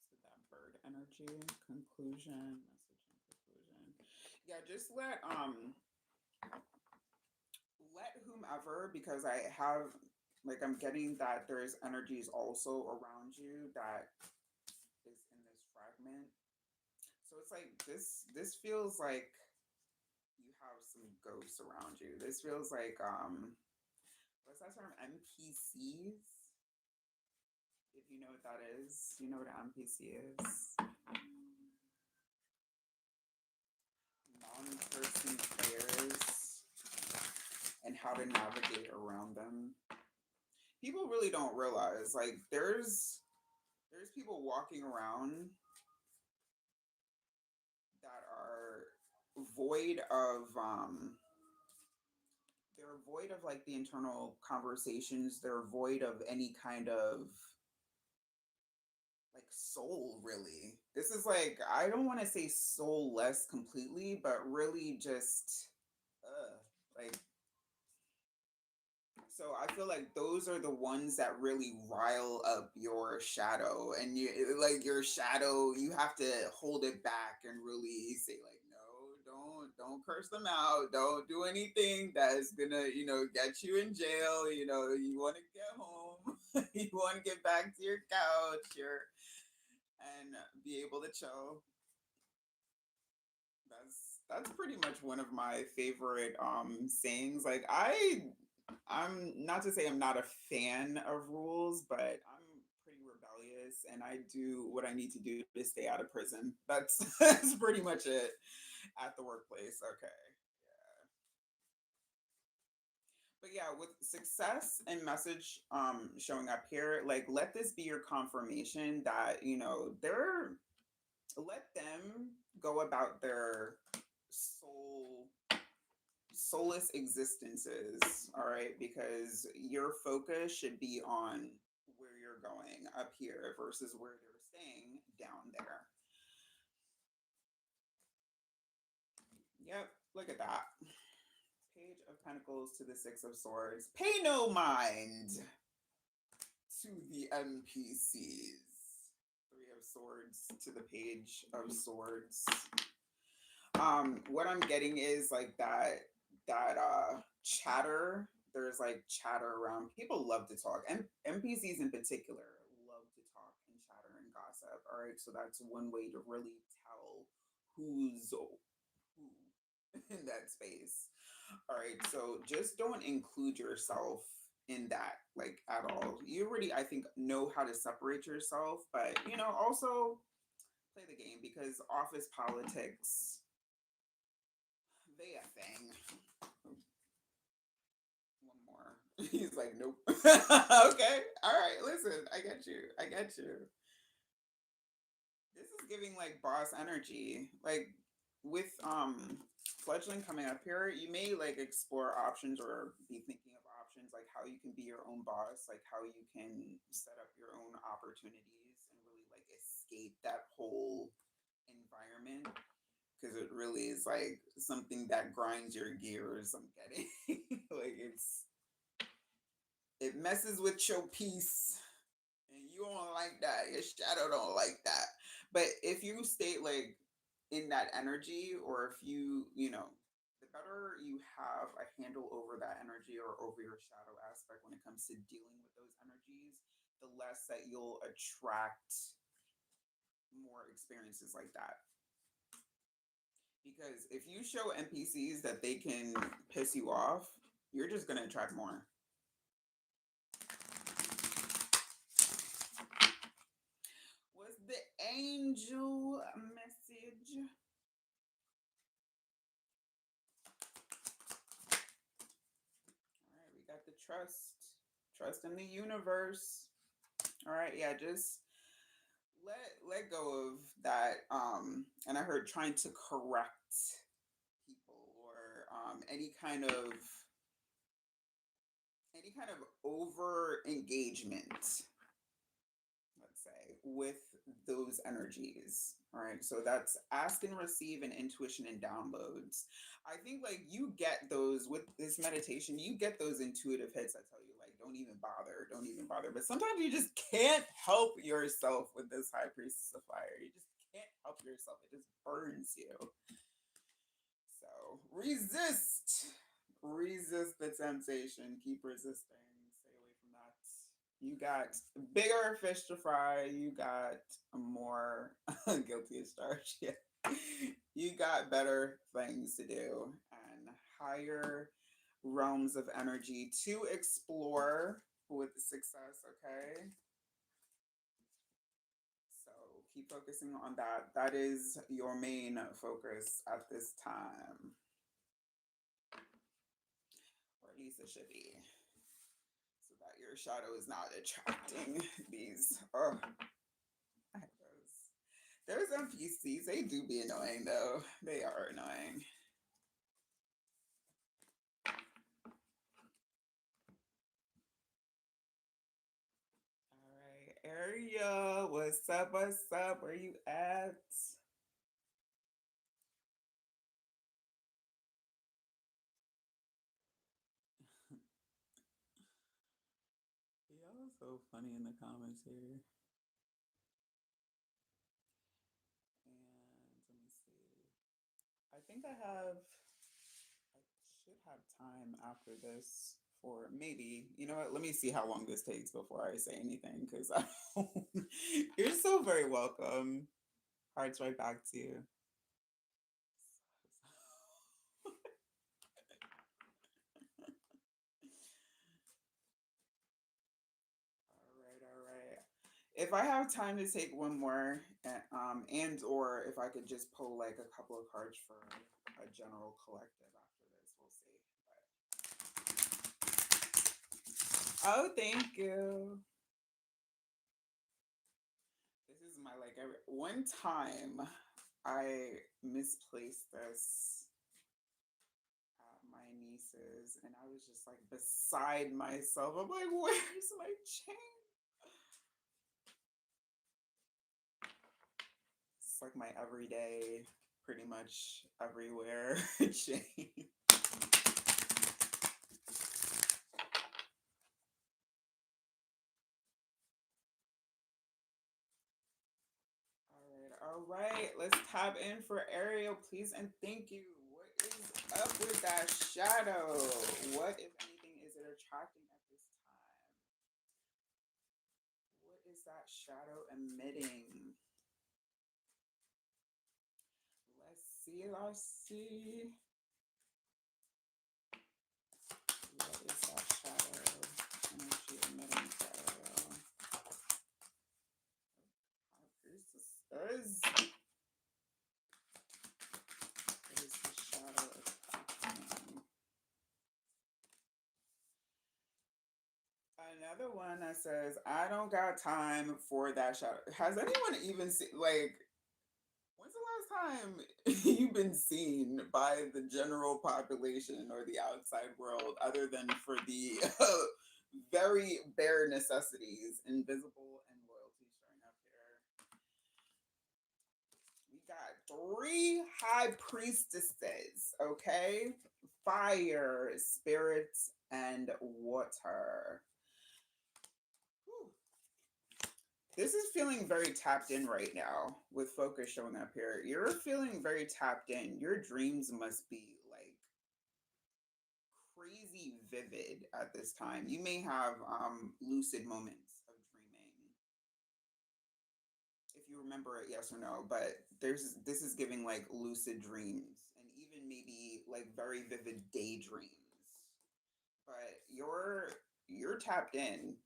[SPEAKER 1] So that bird energy, conclusion, message and conclusion. Yeah, just let whomever, because I have like I'm getting that there's energies also around you that is in this fragment. So it's like this feels like you have some ghosts around you. This feels like what's that term? NPCs. If you know what that is, you know what an NPC is. Non-person players and how to navigate around them. People really don't realize like there's people walking around that are void of they're void of like the internal conversations. They're void of any kind of like soul really. This is like I don't want to say soulless completely, but really just like so I feel like those are the ones that really rile up your shadow and you like your shadow you have to hold it back and really say like no don't curse them out, don't do anything that's gonna get you in jail. You want to get home. You want to get back to your couch and be able to chill. That's pretty much one of my favorite sayings. Like I'm not to say I'm not a fan of rules, but I'm pretty rebellious and I do what I need to do to stay out of prison. That's that's pretty much it at the workplace. Okay. Yeah. But yeah, with success and message showing up here, like let this be your confirmation that, they're let them go about their soul soulless existences, all right? Because your focus should be on where you're going up here versus where they're staying down there. Yep, look at that. Page of Pentacles to the Six of Swords. Pay no mind to the NPCs. Three of Swords to the Page of Swords. What I'm getting is like that chatter. There's like chatter around. People love to talk, and NPCs in particular love to talk and chatter and gossip. All right, so that's one way to really tell who's who in that space. All right, so just don't include yourself in that like at all. You already, I think, know how to separate yourself, but also play the game because office politics, they a thing. One more. He's like, nope. Okay, all right. Listen, I get you. I get you. This is giving like boss energy. Like with fledgling coming up here, you may like explore options or be thinking of options like how you can be your own boss, like how you can set up your own opportunities and really like escape that whole environment because it really is like something that grinds your gears. I'm getting like it messes with your peace and you don't like that. Your shadow don't like that. But if you stay like in that energy, or if the better you have a handle over that energy or over your shadow aspect when it comes to dealing with those energies, the less that you'll attract more experiences like that. Because if you show NPCs that they can piss you off, you're just gonna attract more. What's the angel message? All right, we got the trust in the universe. All right, yeah, just let go of that. And I heard trying to correct people or any kind of over engagement, let's say, with those energies. All right. So that's ask and receive and intuition and downloads. I think like you get those with this meditation, you get those intuitive hits that tell you like don't even bother, don't even bother. But sometimes you just can't help yourself with this high priestess of fire. You just can't help yourself. It just burns you. So resist. Resist the temptation. Keep resisting. Stay away from that. You got bigger fish to fry. You got more guilty as charged. Yeah. You got better things to do and higher realms of energy to explore with success. Okay. So keep focusing on that. That is your main focus at this time, or at least it should be, so that your shadow is not attracting these. Oh, I hate those. There's NPCs. They do be annoying though. They are annoying. All right, Ariel, what's up? What's up? Where you at? Y'all so funny in the comments here. And let me see. I think I should have time after this for maybe, you know what? Let me see how long this takes before I say anything because I don't. You're so very welcome. Hearts right back to you. All right, all right. If I have time to take one more, and or if I could just pull like a couple of cards for a general collective after this, we'll see. Oh, thank you. This is my like every one time I misplaced this at my niece's and I was just like beside myself. I'm like, where's my chain? It's like my everyday, pretty much everywhere chain. All right. Let's tap in for Ariel, please, and thank you. What is up with that shadow? What, if anything, is it attracting at this time? What is that shadow emitting? Let's see. Let's see. Another one that says, I don't got time for that shadow. Has anyone even seen, like, when's the last time you've been seen by the general population or the outside world other than for the very bare necessities, invisible and loyalty showing up here? We got three high priestesses, okay? Fire, spirits, and water. Whew. This is feeling very tapped in right now with focus showing up here. You're feeling very tapped in. Your dreams must be like crazy vivid at this time. You may have lucid moments of dreaming if you remember it, yes or no, but there's this is giving like lucid dreams and even maybe like very vivid daydreams. But you're tapped in.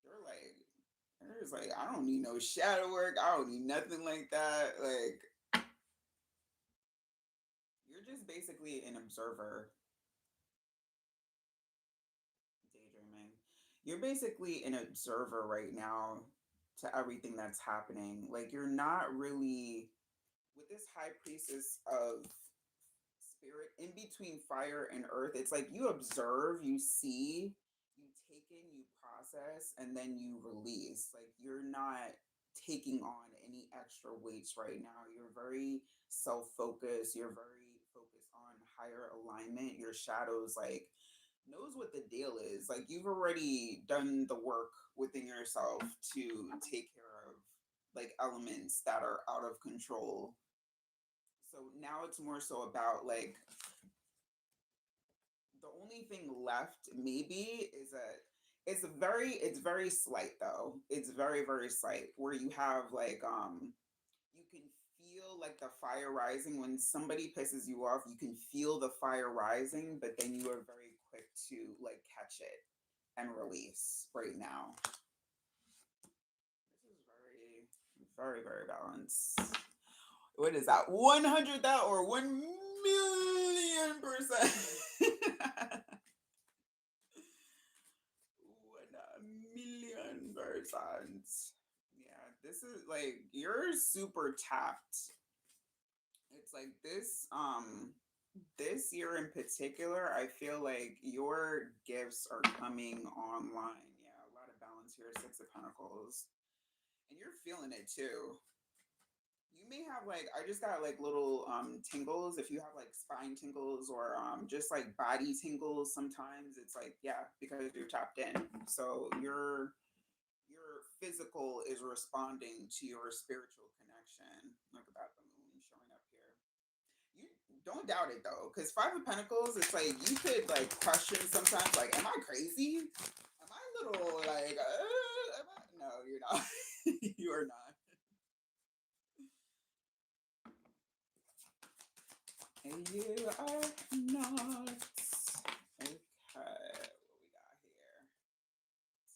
[SPEAKER 1] You're like there's like I don't need no shadow work. I don't need nothing like that. Like you're just basically an observer daydreaming. You're basically an observer right now to everything that's happening. Like you're not really with this high priestess of spirit in between fire and earth. It's like you observe, you see, you take in, you process, and then you release. Like you're not taking on any extra weights right now. You're very self-focused. You're very focused on higher alignment. Your shadows like knows what the deal is. Like you've already done the work within yourself to take care of like elements that are out of control. So now it's more so about like the only thing left maybe is a it's very slight though. It's very slight where you have like you can feel like the fire rising when somebody pisses you off. You can feel the fire rising, but then you are very quick to like catch it and release right now. This is very balanced. What is that? 100 that or 1,000,000%. 1,000,000%. Yeah, this is like you're super tapped. It's like this year in particular, I feel like your gifts are coming online. Yeah, a lot of balance here, Six of Pentacles. And you're feeling it too. You may have like I just got like little tingles if you have like spine tingles or just like body tingles sometimes it's like yeah because you're tapped in so your physical is responding to your spiritual connection. Look at that, the moon showing up here. You don't doubt it though because Five of Pentacles it's like you could like question sometimes like am I crazy, am I a little like am I? No you're not. You are not. And you are not. Okay, what we got here?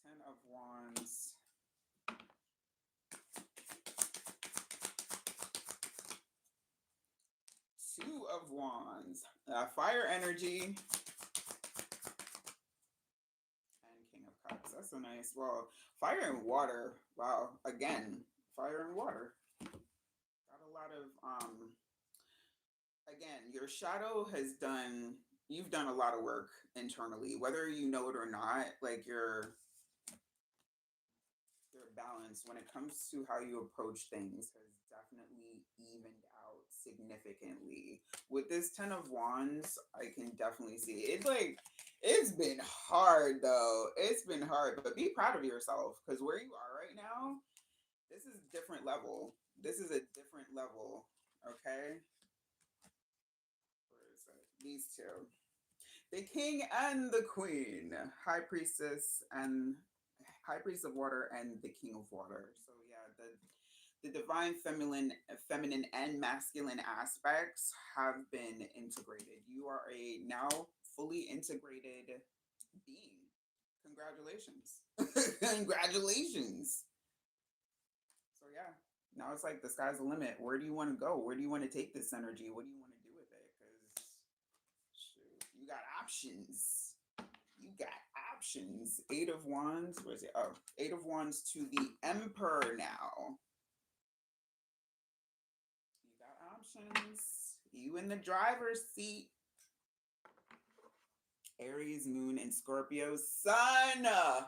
[SPEAKER 1] Ten of Wands. Two of Wands. Fire energy. And King of Cups. That's so nice. Well, fire and water. Wow. Again, fire and water. Got a lot of again, your shadow has done you've done a lot of work internally, whether you know it or not, like your balance when it comes to how you approach things has definitely evened out significantly. With this Ten of Wands, I can definitely see it. It's like it's been hard though. It's been hard, but be proud of yourself because where you are right now, this is a different level. This is a different level. Okay, where is it? These two, the King and the Queen, High Priestess and High Priest of Water and the King of Water. So yeah, the divine feminine and masculine aspects have been integrated. You are a now fully integrated being. Congratulations. Congratulations. So yeah, now it's like the sky's the limit. Where do you want to go? Where do you want to take this energy? What do you want to do with it? Because you got options. You got options. Eight of Wands. Where's it? Oh, Eight of Wands to the Emperor now. You got options. You in the driver's seat. Aries, Moon, and Scorpio, Sun. That's that.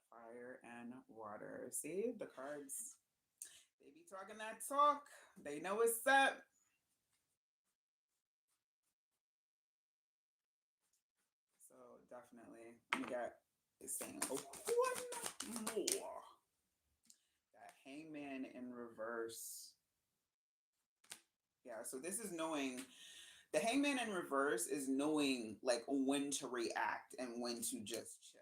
[SPEAKER 1] Fire and water. See, the cards, they be talking that talk. They know what's up. So definitely, we got it's saying one more. That Hangman in reverse. Yeah, so this is knowing the Hangman in reverse is knowing like when to react and when to just chill.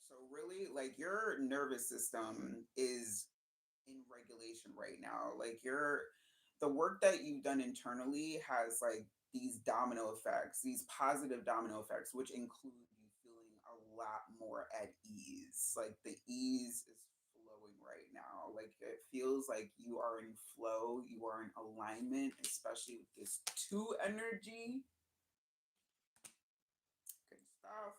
[SPEAKER 1] So really, like your nervous system is in regulation right now. Like the work that you've done internally has like these domino effects, these positive domino effects, which include you feeling a lot more at ease. Like the ease is flowing right now. Like it feels like you are in flow, you are in alignment, especially with this two energy. Good stuff.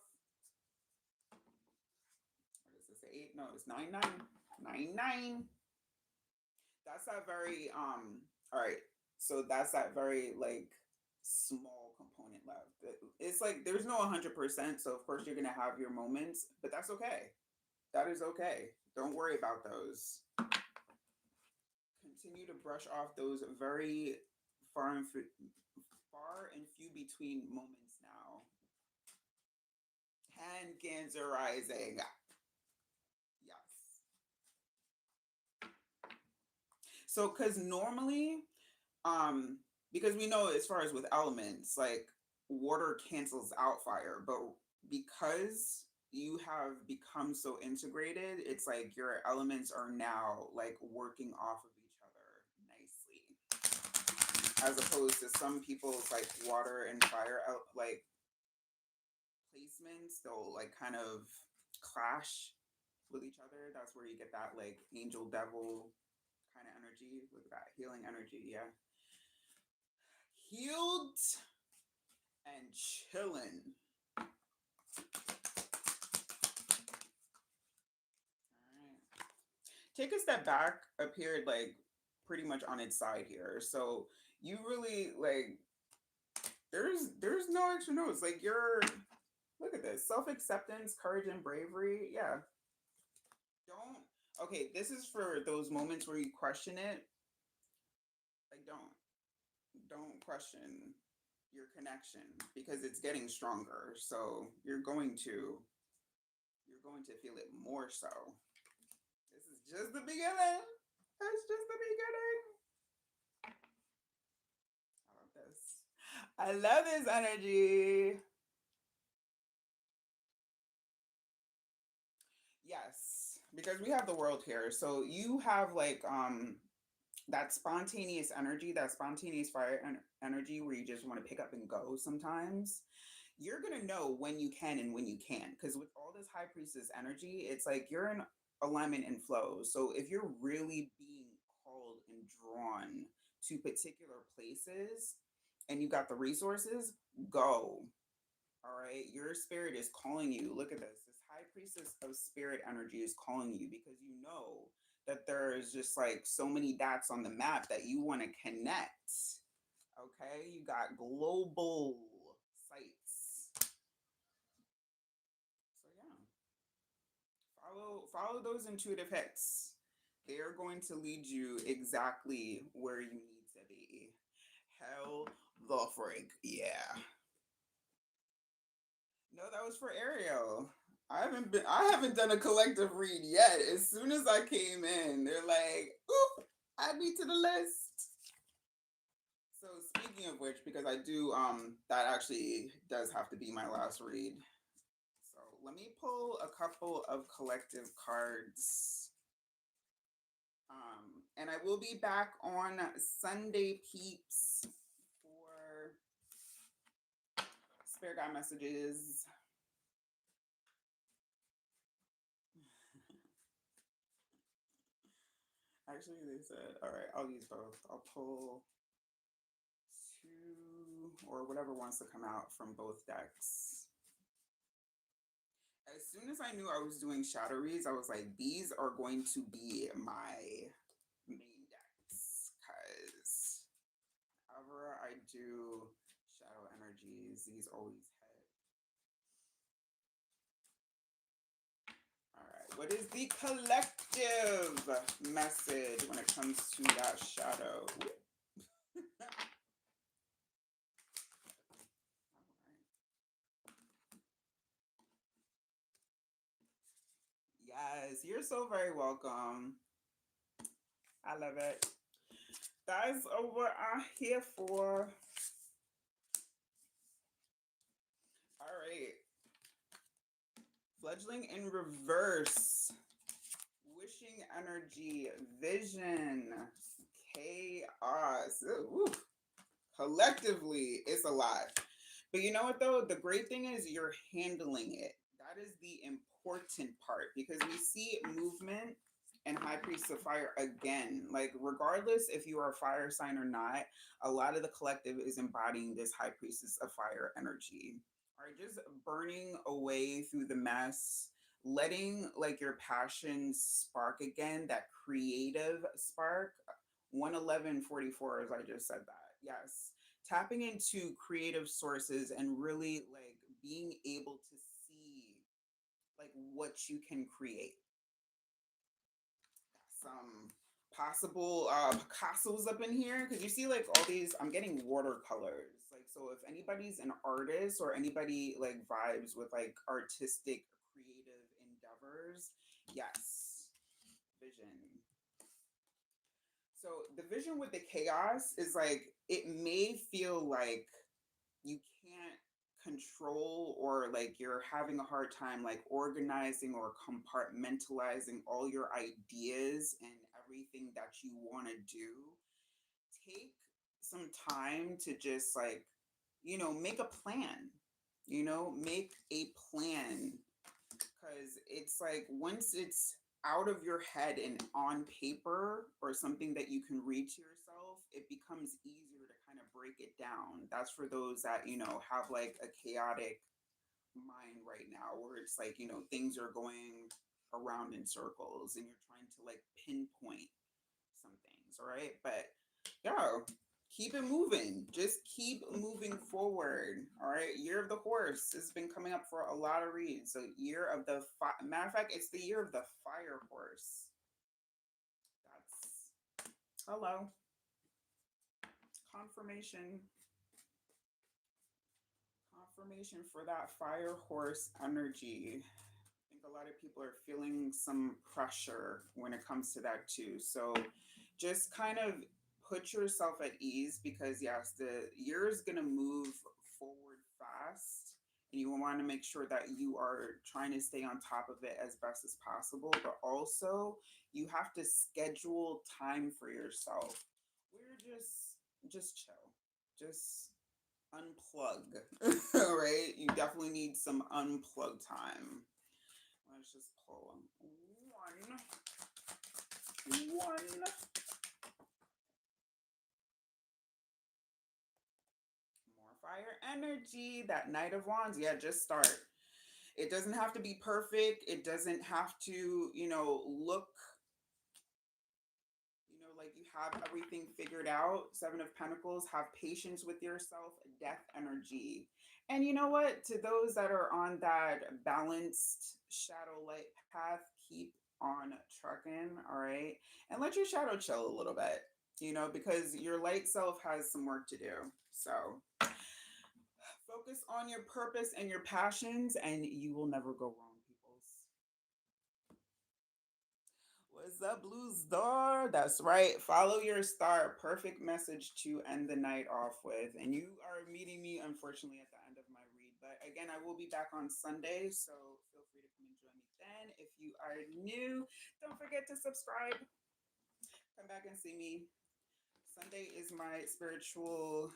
[SPEAKER 1] What is this? Eight? No, it's 9-9. 9-9. That's that very all right, so that's that very like small component left. It's like there's no 100%, so of course you're gonna have your moments, but that's okay. That is okay. Don't worry about those. Continue to brush off those very far and few between moments now. And Cancer rising. Yes. So because normally um because we know as far as with elements like water cancels out fire, but because you have become so integrated, it's like your elements are now like working off of each other nicely, as opposed to some people's like water and fire out like placements, they'll like kind of clash with each other. That's where you get that like angel devil kind of energy. Look at that healing energy. Yeah, healed and chilling. All right. Take a step back, appeared like pretty much on its side here. So you really like there's no extra notes. Like you're look at this. Self-acceptance, courage, and bravery. Yeah. Don't okay, this is for those moments where you question it. Like don't question your connection because it's getting stronger. So you're going to feel it more so. This is just the beginning. That's just the beginning. I love this. I love this energy. Yes, because we have the world here. So you have like that spontaneous energy, that spontaneous energy where you just want to pick up and go sometimes. You're going to know when you can and when you can't because with all this high priestess energy, it's like you're in alignment and flow. So if you're really being called and drawn to particular places and you got the resources, go. All right, your spirit is calling you. Look at this. This high priestess of spirit energy is calling you because you know that there's just like so many dots on the map that you want to connect. Okay, you got global sites. So yeah, follow those intuitive hits. They are going to lead you exactly where you need to be. Hell the freak, yeah. No, that was for Ariel. I haven't done a collective read yet. As soon as I came in, they're like, oop, add me to the list. So speaking of which, because I do that actually does have to be my last read. So let me pull a couple of collective cards. And I will be back on Sunday, peeps, for Spirit Guide messages. Actually, they said, all right, I'll use both. I'll pull two or whatever wants to come out from both decks. soon as I knew I was doing shadow reads, I was like, these are going to be my main decks. Because however I do shadow energies, these always hit. All right. What is the collective message when it comes to that shadow? Yes, you're so very welcome. I love it. That's what I'm here for. All right. Fledgling in reverse. Wishing energy. Vision. Chaos. Ooh, collectively, it's a lot. But you know what though? The great thing is you're handling it. That is the important part because we see movement and High Priest of Fire again. Like, regardless if you are a fire sign or not, a lot of the collective is embodying this High Priestess of Fire energy. All right, just burning away through the mess, letting like your passion spark again, that creative spark. 11144, as I just said that. Yes, tapping into creative sources and really like being able to see like what you can create. Some possible Picasso's up in here because you see like all these. I'm getting watercolors. Like, so if anybody's an artist or anybody like vibes with like artistic creative endeavors, yes, vision. So the vision with the chaos is like it may feel like you can't control or like you're having a hard time like organizing or compartmentalizing all your ideas and everything that you want to do. Take some time to just like, make a plan. Make a plan because it's like once it's out of your head and on paper or something that you can read to yourself, it becomes easier to kind of break it down. That's for those that, have like a chaotic mind right now where it's like, things are going around in circles and you're trying to like pinpoint some things, all right? But yeah, keep it moving. Just keep moving forward. All right. Year of the horse has been coming up for a lot of reads. So year of the matter of fact, it's the year of the fire horse. That's hello. Confirmation. Confirmation for that fire horse energy. I think a lot of people are feeling some pressure when it comes to that too. So just kind of put yourself at ease because yes, the year is going to move forward fast and you want to make sure that you are trying to stay on top of it as best as possible, but also you have to schedule time for yourself. We're just chill. Just unplug. All right? You definitely need some unplug time. Let's just pull one. More fire energy. That Knight of Wands. Yeah, just start. It doesn't have to be perfect. It doesn't have to, look, like you have everything figured out. Seven of Pentacles. Have patience with yourself. Death energy. And you know what? To those that are on that balanced shadow light path, keep on trucking. All right. And let your shadow chill a little bit, because your light self has some work to do. So focus on your purpose and your passions, and you will never go wrong, peoples. What's up, Blue Star? That's right. Follow your star. Perfect message to end the night off with. And you are meeting me, unfortunately, at the end of my read. But again, I will be back on Sunday, so feel free to come and join me then. If you are new, don't forget to subscribe. Come back and see me. Sunday is my spiritual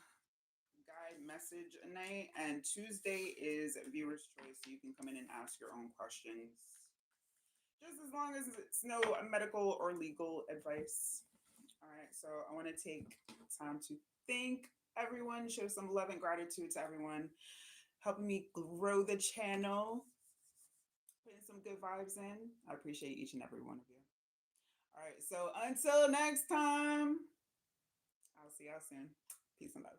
[SPEAKER 1] guide message night, and Tuesday is viewer's choice. So you can come in and ask your own questions just as long as it's no medical or legal advice. All right, so I want to take time to thank everyone, show some love and gratitude to everyone helping me grow the channel, putting some good vibes in. I appreciate each and every one of you. All right. So until next time, I'll see y'all soon. Peace and love.